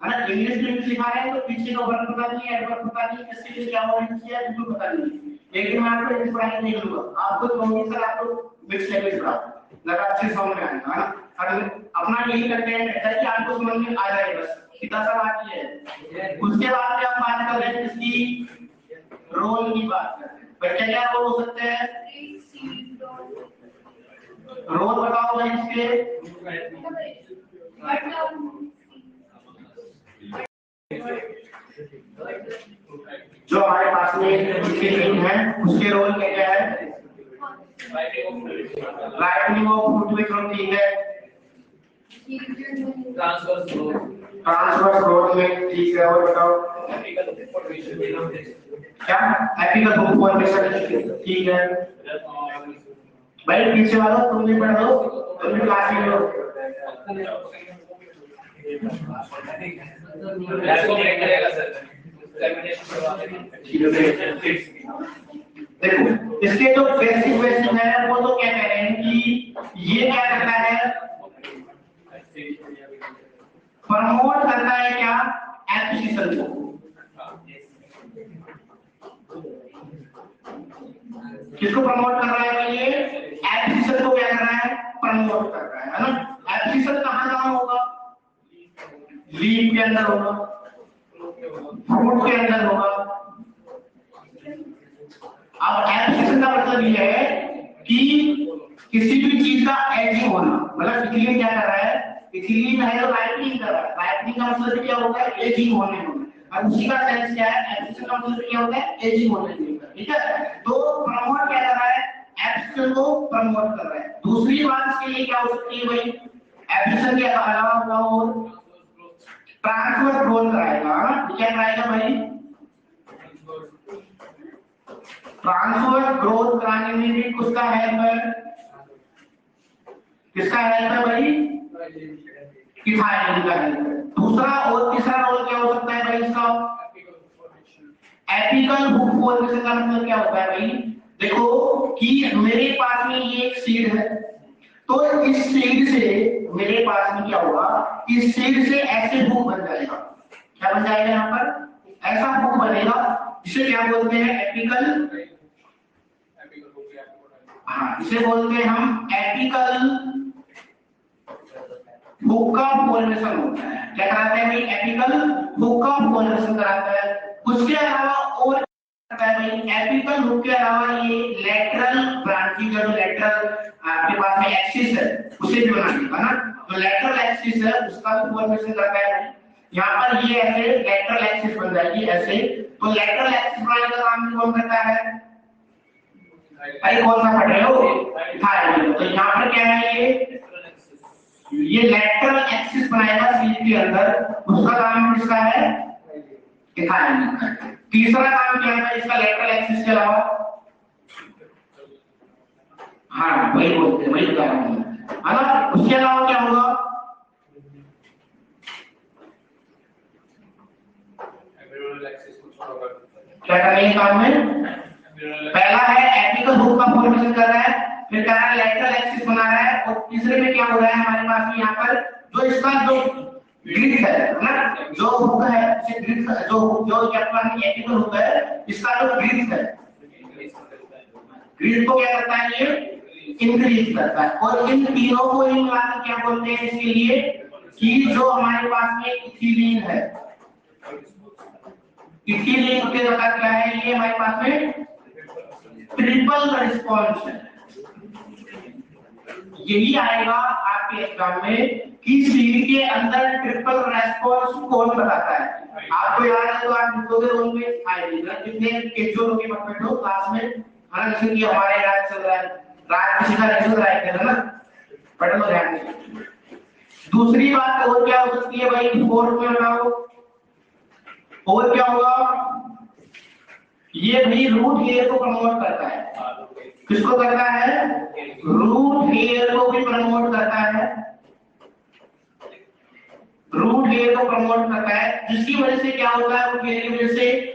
ना। इंग्लिश में लिखा है तो पीछे का वर्ड पता नहीं है, एडवर्ब पता नहीं, किसके लिए क्या वर्ड किया है बिल्कुल पता नहीं। लेकिन मैं आपको इंग्लिश पढ़ाई नहीं करूंगा, आपको कहूंगी सर आपको मिक्स लैंग्वेज पढ़ाओ, लगा अच्छे समझ में आएगा, है ना। और अपना यही कंटेंट है कि आपको समझ में आ जाए, बस इतना सा बात ये है। उसके बाद में हम बात कर रहे हैं इसकी रोल की बात कर रहे हैं। बच्चे क्या रोल हो सकते हैं, रोल बताओ भाई इसके। जो हमारे पास में इसके लिंक है उसके रोल क्या क्या है, राइटिंग ऑफ फूड में ठीक है, ट्रांसवर्स रोड में ठीक है, और बताओ क्या एपिकल बुक फॉर्मेशन ठीक है। भाई पीछे वालों तुम भी पढ़ लो, तुम भी क्लास में लो। देखो इसके जो बेसिक है वो तो क्या कह रहे हैं कि ये क्या करता है, प्रमोट करता है क्या, एप्लीकेशन को। किसको प्रमोट कर रहा है, ये एप्लीकेशन को क्या कर रहा है, प्रमोट कर रहा है ना। एप्लीकेशन कहाँ होगा, लीफ के अंदर होगा, फ्रूट के अंदर होगा। अब एप्लीकेशन का मतलब ये है कि किसी भी चीज का एजिंग होना, मतलब इथिलीन क्या कर रहा है, इथिलीन है तो राइटनिंग कर रहा है, राइटनिंग का मतलब क्या होगा, एजिंग होने में। और उसी का सेंस क्या है, एप्लीकेशन का मतलब क्या होता है, एजिंग होने में, ठीक है। तो प्रमोट क्या कर रहा है, एप्लीकेशन को प्रमोट कर रहा है। दूसरी बात इसके लिए क्या हो सकती है भाई, एप्लीकेशन के अलावा और ट्रांसफर ग्रोथ कराएगा, क्या कराएगा भाई, ट्रांसफर ग्रोथ कराने में भी किसका हेल्प है, किसका हेल्प है भाई, इथाइलिन का हेल्प है। दूसरा और तीसरा रोल क्या हो सकता है भाई इसका, एपिकल हुक फॉर्मेशन का मतलब क्या होता है भाई, देखो कि मेरे पास में ये एक सीड है, तो इस सीड से मेरे पास में क्या होगा, इस सीड से ऐसे हुक बन जाएगा, क्या बन जाएगा, यहाँ पर ऐसा हुक बनेगा जिसे क्या बोलते हैं, एपिकल, हाँ इसे बोलते हैं हम एपिकल हुक का फॉर्मेशन होता है। क्या कराता है भाई, एपिकल हुक का फॉर्मेशन कराता है। उसके अलावा और करता है भाई, एपिकल हुक के अलावा ये लेटरल ब्रांचिंग का जो लेटरल आपके पास में एक्सिस है उसे भी बना देगा ना, तो लेटरल एक्सिस है उसका भी फॉर्मेशन करता है। यहाँ पर ये ऐसे लेटरल एक्सिस बन जाएगी ऐसे, तो लेटरल एक्सिस बनाने का काम भी कौन करता है, भाई कौन सा पढ़ रहे हो, थायराइड। तो यहाँ पर क्या है, ये लेटरल एक्सिस बनाएगा सीट के अंदर, उसका काम किसका है, थायराइड। तीसरा काम क्या है इसका, लेटरल एक्सिस के अलावा, हाँ वही बोलते हैं, वही बता रहा हूँ है ना। उसके अलावा क्या होगा, क्या करेंगे काम में, पहला है एपिकल हुक का फॉर्मेशन कर रहा है, फिर कह रहा है लेटरल एक्सिस बना रहा है, और तीसरे में क्या हो रहा है हमारे पास में यहाँ पर जो इसका जो ग्रिड है ना, जो हुक है ग्रिड, जो कैप्टन एपिकल हुक है इसका जो ग्रिड है, ग्रिड को क्या करता है, ये इंक्रीज करता है। और इन तीनों को इन मिलाकर क्या बोलते हैं इसके लिए, कि जो हमारे पास में इथिलीन है, इथिलीन के मतलब क्या है, ये हमारे पास में ट्रिपल रिस्पॉन्स है। यही आएगा आपके एग्जाम में कि सीड के अंदर ट्रिपल रेस्पॉन्स कौन बताता है। आपको याद है तो आप लिखोगे रोल में आएगा, कितने केजो के मत बैठो क्लास में, हां जैसे कि हमारे रात चल रहा है, रात किसी का नहीं चल रहा है ना, पढ़ लो ध्यान से। दूसरी बात और क्या हो सकती है भाई, फोर्थ में बताओ और क्या होगा, ये भी रूट हेयर को प्रमोट करता है। किसको करता है? रूट हेयर को भी प्रमोट करता है, रूट हेयर को प्रमोट करता है, जिसकी वजह से क्या होता है? रूट हेयर की वजह से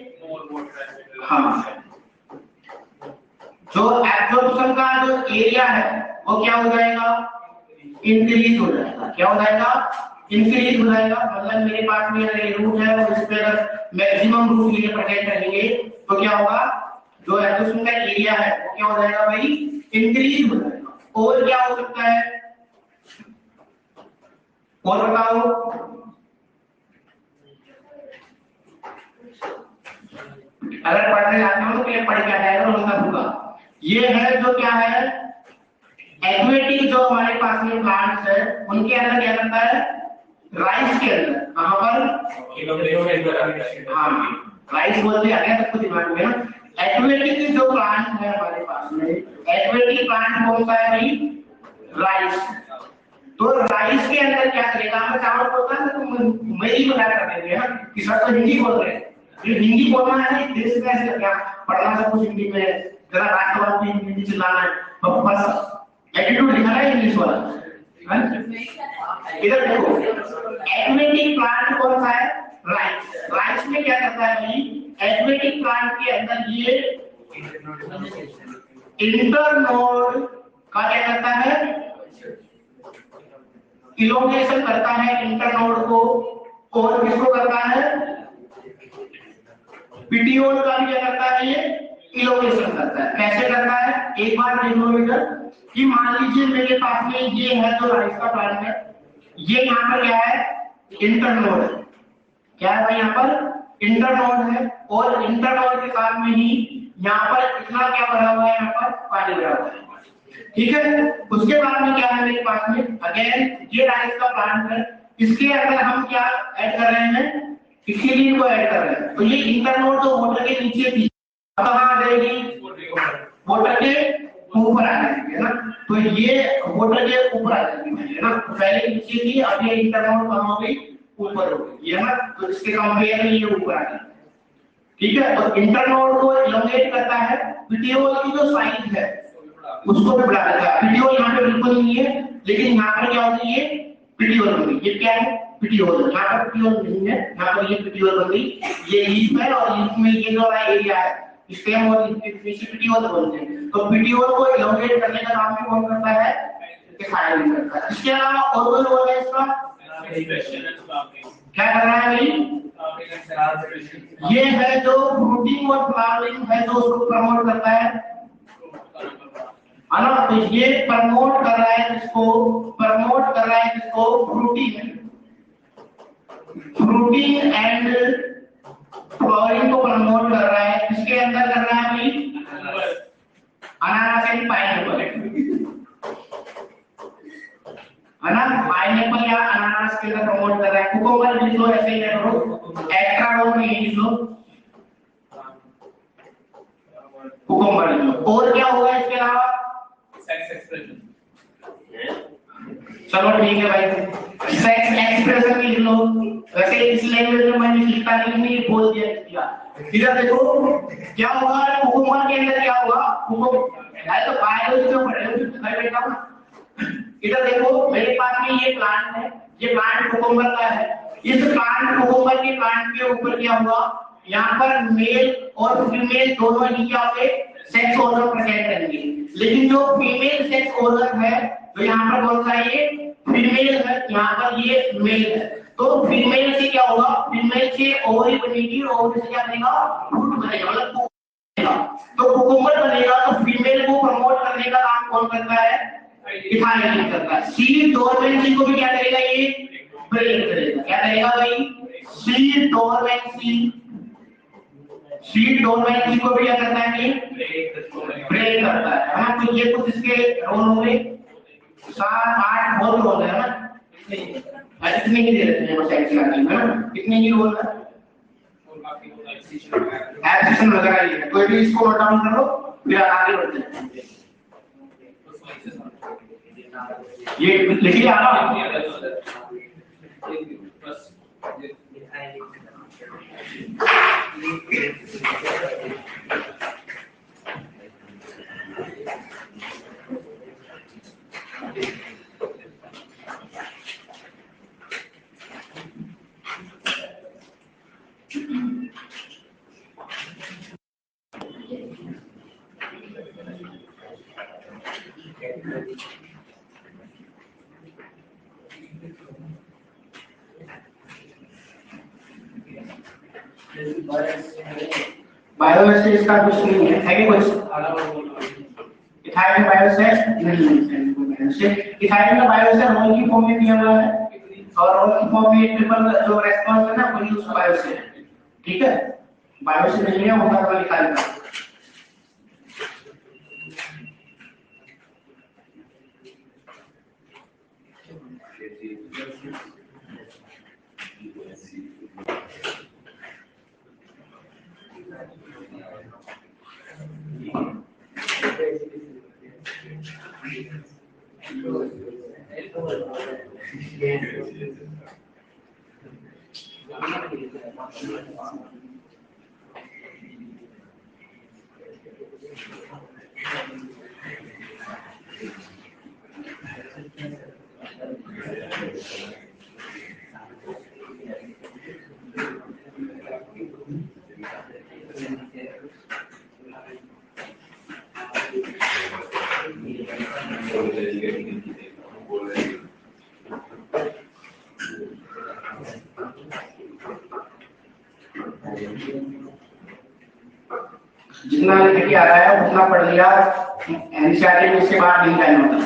हाँ जो एब्जॉर्प्शन का जो एरिया है वो क्या हो जाएगा? इंक्रीज हो जाएगा। क्या हो जाएगा? इंक्रीज हो जाएगा। मतलब मेरे पास में अगर रूट है और इस पे अगर मैक्सिमम रूट हेयर प्रेजेंट रहेंगे तो क्या होगा? जो एब्जॉर्प्शन का एरिया है वो क्या हो जाएगा भाई? इंक्रीज हो जाएगा। और क्या हो सकता है? और बताओ। अगर पढ़ने जाते हो तो पहले पढ़ के आएगा तो उनका होगा। ये है जो क्या है? एक्वेटिक जो हमारे पास में प्लांट्स है उनके अंदर क्या करता है? राइस के अंदर कहां पर? हाँ राइस बोलते आ गया सबको दिमाग में ना। एक्वेटिक जो प्लांट है हमारे पास में, एक्वेटिक प्लांट कौन सा है भाई? राइस। तो राइस के अंदर क्या करेगा? मैं चावल बोलता है तो मैं ही बता कर देंगे ना कि सर तो हिंदी बोल रहे हैं। ये हिंदी बोलना है ना, देश में ऐसे क्या पढ़ना सब कुछ हिंदी में, जरा राष्ट्रवाद में हिंदी चिल्लाना है, बस एटीट्यूड दिखाना है इंग्लिश वाला। इधर देखो, एक्वेटिक प्लांट कौन सा है? राइस। राइस में क्या करता है भाई? एक्वेटिक प्लांट के अंदर ये इंटरनोड का क्या करता है? इलोंगेशन करता है इंटरनोड को। और किसको करता है? पिटियोल का भी क्या करता है? ये इलोंगेशन करता है। कैसे करता है? एक बार देख लो बेटा कि मान लीजिए मेरे पास में ये है जो राइस का प्लांट है, ये यहाँ पर क्या है? इंटरनोड है। क्या है भाई? यहाँ पर इंटरनोड है और इंटरनोड के साथ में ही यहाँ पर इतना क्या भरा हुआ है? यहाँ पर पानी भरा हुआ है। ठीक है। उसके बाद में क्या है मेरे पास में? अगेन ये राइस का प्लांट है, इसके अंदर हम क्या ऐड कर रहे हैं? इथिलीन को ऐड कर रहे हैं। तो ये इंटरनोड जो वाटर के नीचे थी कहां आ जाएगी? वाटर के ऊपर आ जाएगी, है ना। तो ये वाटर के ऊपर आ जाएगी, है ना। पहले नीचे थी, अब ये इंटरनोड कहां हो गई? ऊपर हो गई, है ना। तो इसके कंपेयर में ये ऊपर आ गई। ठीक है। तो इंटरनोड को इलोंगेट करता है। पिटियोल की जो साइज है उसको भी बढ़ा देता है। पिटियोल यहाँ पे बिल्कुल नहीं है, लेकिन यहाँ पर क्या होगी? ये पिटियोल बन गई। ये क्या है? पिटियोल। यहाँ पर पिटियोल नहीं है, यहाँ पर ये पिटियोल बन गई। ये लीफ है और लीफ में ये जो एरिया है स्टेम और लीफ पिटियोल बोलते हैं। तो पिटियोल को इलोंगेट करने का काम भी कौन करता है? इथाइलिन करता है। इसके अलावा और कोई रोल है इसका? क्या कर रहा है भाई? ये है जो फ्रूटिंग और फ्लावरिंग है जो उसको प्रमोट करता है ना। तो ये प्रमोट कर रहा है किसको? प्रमोट कर रहा है किसको? फ्रूटिंग, फ्रूटिंग एंड फ्लावरिंग को प्रमोट कर रहा है। किसके अंदर कर रहा है भाई? अनानास एंड पाइनएप्पल, है ना। पाइनएप्पल या अनानास के अंदर प्रमोट कर रहा है। कुकुम्बर लिख लो, ऐसे ही करो, एक्स्ट्रा रोल में लिख लो, कुकुम्बर लिख लो। और क्या होगा इसके अलावा? Sex expression. चलो ठीक है भाई, सेक्स एक्सप्रेशन भी लिख लो। वैसे इस लैंग्वेज में मैंने लिखा नहीं बोल दिया। इधर देखो क्या होगा? कुकुम्बर के अंदर क्या होगा? कुकुम्बर तो बायोलॉजी में पढ़े हो, मैं बेटा हूं। इधर देखो मेरे पास में ये प्लांट है, ये प्लांट कुकुम्बर का है। इस प्लांट कुकुम्बर के प्लांट के ऊपर क्या हुआ? यहाँ पर मेल और फीमेल दोनों ही क्या होंगे? सेक्स ऑर्गन प्रेजेंट रहेंगे। लेकिन जो फीमेल सेक्स ऑर्गन है तो यहाँ पर कौन सा? ये फीमेल है, यहाँ पर ये मेल है। तो फीमेल से क्या होगा? फीमेल से ओवरी बनेगी, ओवरी से क्या बनेगा? फ्रूट बनेगा, मतलब तो कुकुम्बर बनेगा। तो फीमेल को प्रमोट करने का काम कौन करता है? इथाइलिन करता है। सीड डोरमेंसी को भी क्या करेगा? ये ब्रेक करेगा। क्या करेगा भाई? सीड डोरमेंसी, सीड डोरमेंसी को भी क्या करता है? ये ब्रेक करता है, है ना। तो ये कुछ इसके रोल होंगे, 7-8 बहुत रोल है ना। इतने ही दे देते हैं बस एक्स्ट्रा, है ना। कितने ही रोल है? एक्शन वगैरह ही है। कोई भी इसको नोट डाउन कर लो, फिर आगे बढ़ते हैं। ये लिखिए आप। बायोस से इसका कुछ नहीं है कि कुछ इथाइल बायोस है नहीं है। इथाइल का बायोस है रोल की फॉर्म में दिया हुआ है और रोल की फॉर्म में ट्रिपल जो रेस्पॉन्स है ना वही उस बायोस है। ठीक है, बायोस से नहीं है होगा तो लिखा है। जितना लिख आ रहा है उतना पढ़ लिया। एनसीईआरटी में इसके बाद नहीं जाना होता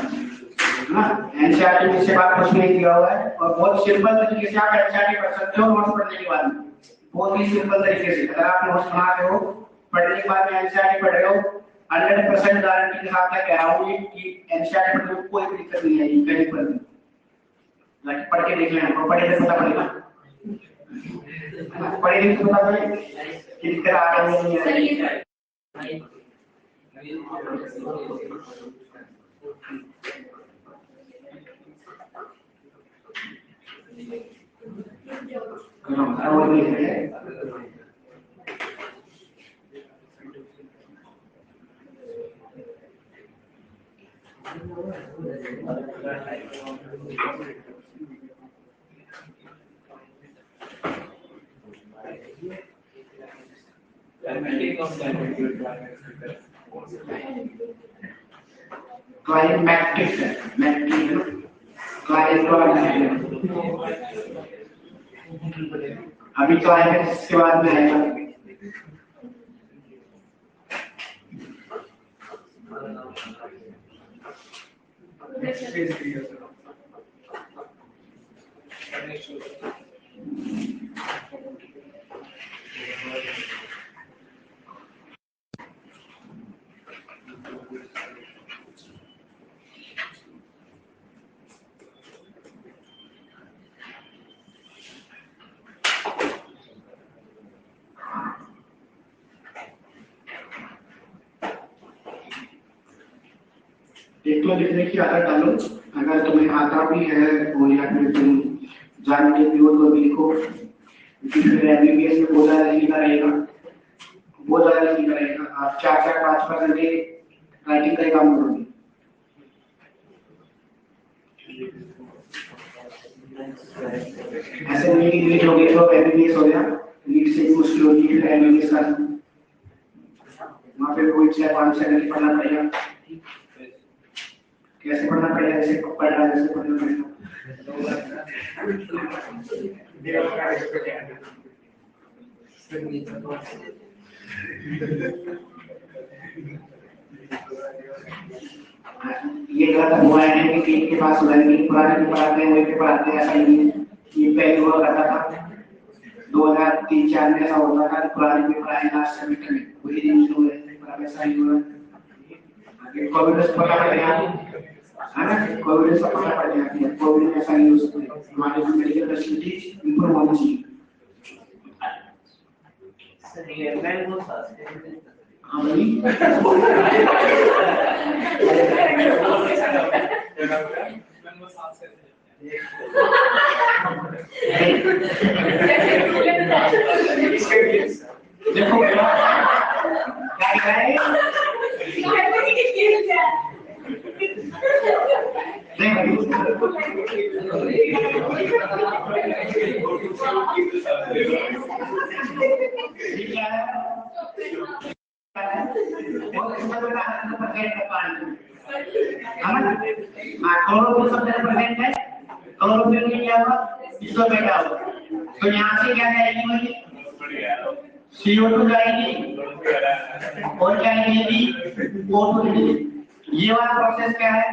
ना, एनसीईआरटी में इसके बाद कुछ नहीं दिया हुआ है और बहुत सिंपल तरीके से आप एनसीईआरटी पढ़ सकते हो नोट्स पढ़ने के बाद। बहुत ही सिंपल तरीके से अगर आप नोट्स बना रहे हो पढ़ने के बाद में एनसीईआरटी पढ़ रहे हो 100% गारंटी के साथ मैं कह रहा हूँ कि एनसीईआरटी पढ़ने में कोई दिक्कत नहीं आएगी कहीं पर भी। लाइक पढ़ के देख लेना, पढ़े तो पता पड़ेगा, पढ़े नहीं तो पता पड़ेगा कि दिक्कत आ रही है नहीं आ रही है। क्लाइमेटिक अभी क्लाइमेट के बाद में आएगा। एक तो लिखने की आदत डालो, अगर तुम्हें आता भी है वो या फिर तुम जानते भी हो तो भी लिखो, क्योंकि एमबीबीएस में बहुत ज़्यादा लिखना रहेगा, बहुत ज़्यादा लिखना रहेगा। आप 4-5 घंटे राइटिंग का काम करोगे। ऐसे नीट हो गई तो एमबीबीएस हो गया, नीट से मुश्किल होगी फिर एमबीबीएस का वहाँ पे कोई 4-5 घंटे पढ़ना पड़ेगा। कैसे पढ़ना पड़ेगा, जैसे पढ़ना जैसे पढ़ना पड़ेगा। ये गलत हुआ है कि पीठ के पास पुराने भी पढ़ाते हैं वही पे पढ़ाते हैं, ऐसा नहीं है। ये पहले हुआ करता था 2003-4 में ऐसा होता था, पुराने भी पढ़ाए लास्ट सेमेस्टर में वही रिवीजन हो रहे थे, पर ऐसा ही हुआ है। कोविड से पता पड़ गया है ना, कोविड से पता पड़ गया कि कोविड में ऐसा यूज हमारे मेडिकल फैसिलिटी इंप्रूव होनी चाहिए। सर ये मैं वो हां भाई देखो क्या है है ना? हाँ, क्लोरोफिल सब जगह प्रेजेंट है। क्लोरोफिल में क्या होगा, इसको बेटा होगा, तो यहाँ से क्या जाएगी भाई, CO2 जाएगी और क्या आएगी, O2। ये वाला प्रोसेस क्या है,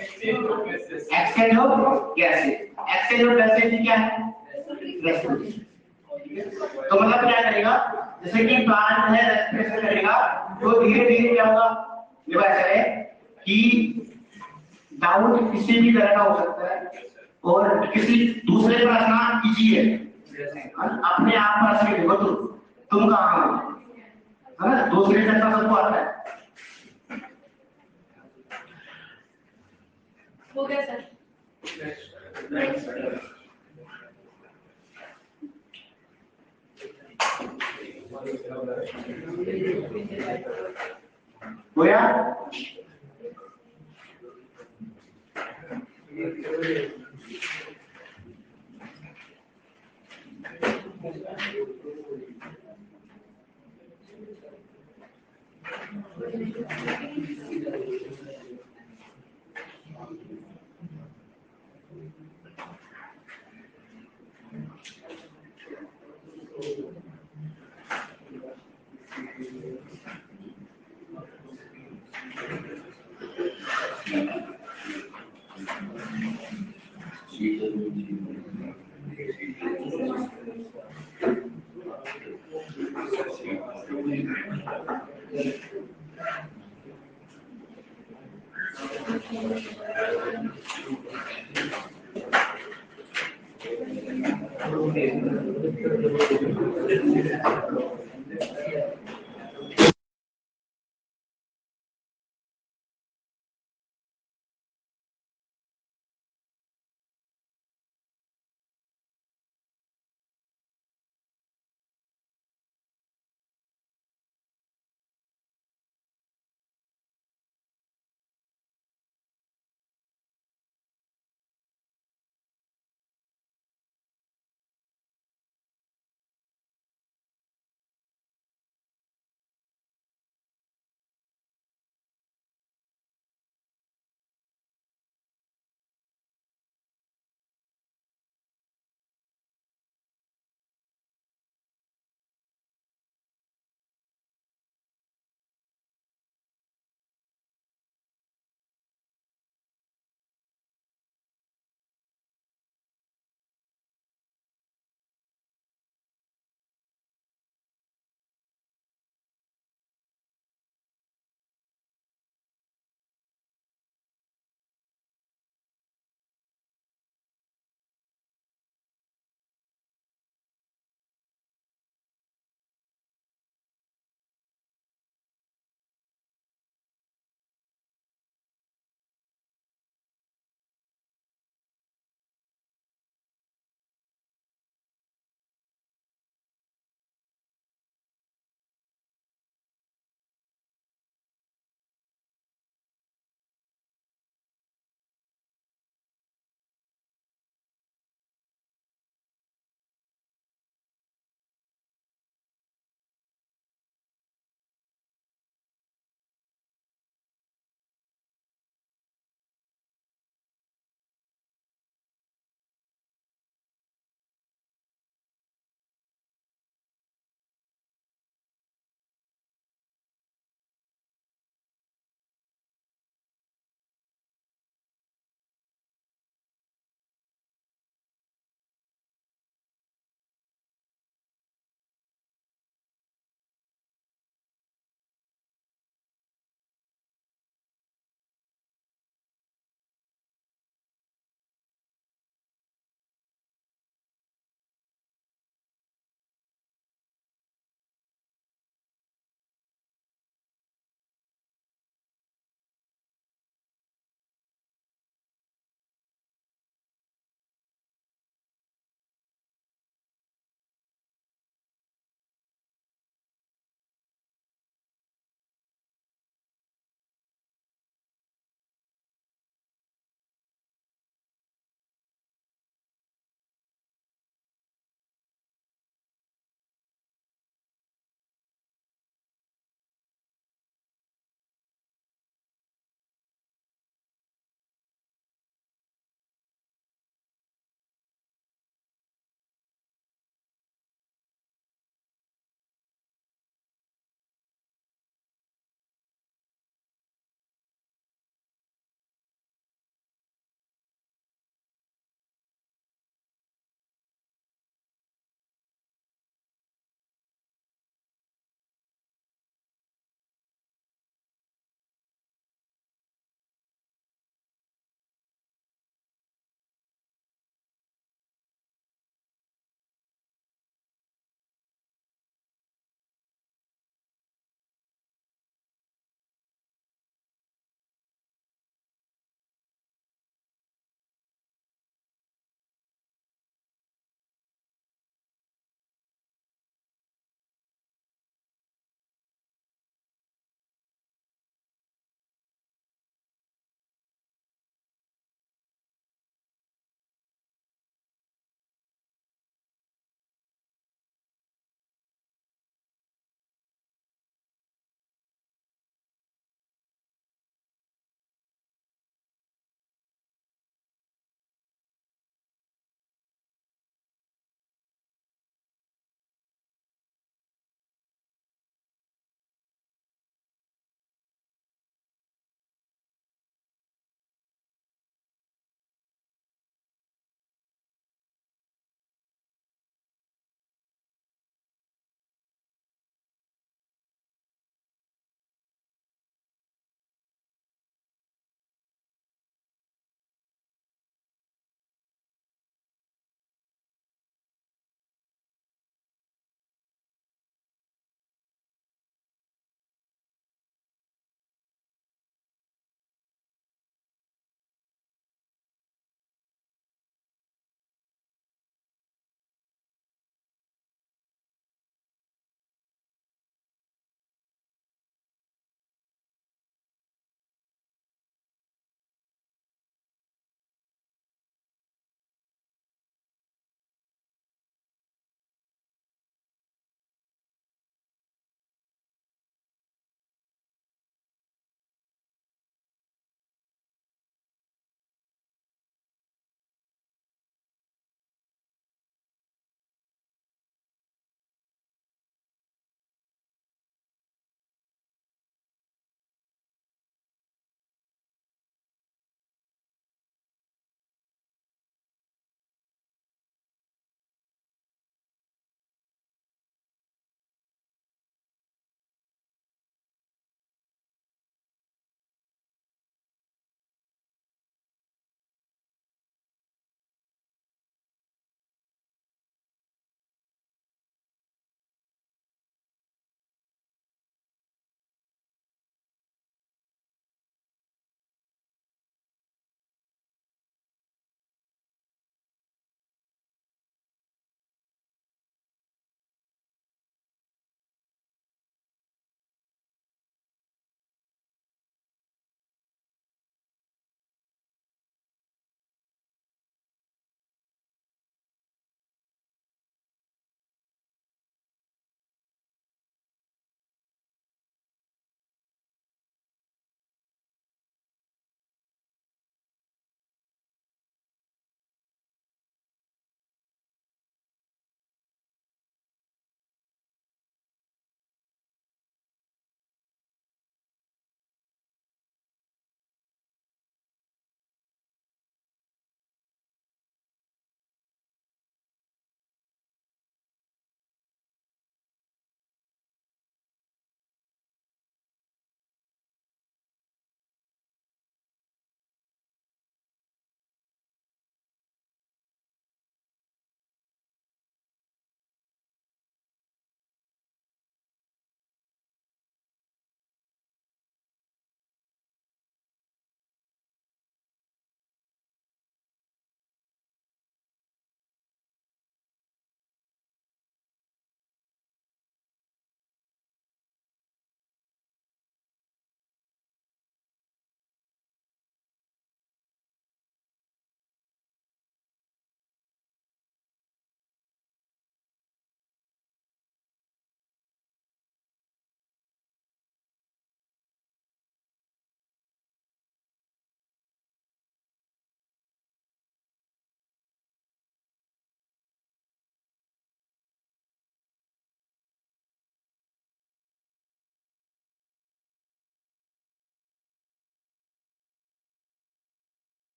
exchange of gases. Exchange of gases क्या है, रेस्पिरेशन। तो मतलब क्या करेगा, जैसे कि प्लांट है रेस्पिरेशन करेगा तो धीरे धीरे क्या होगा, ये बात है कि डाउट किसी भी तरह का हो सकता है और किसी दूसरे पर रखना इजी है, अपने आप पर रख के देखो तुम कहाँ हो, है ना, दूसरे का सबको आता है। हो गया सर।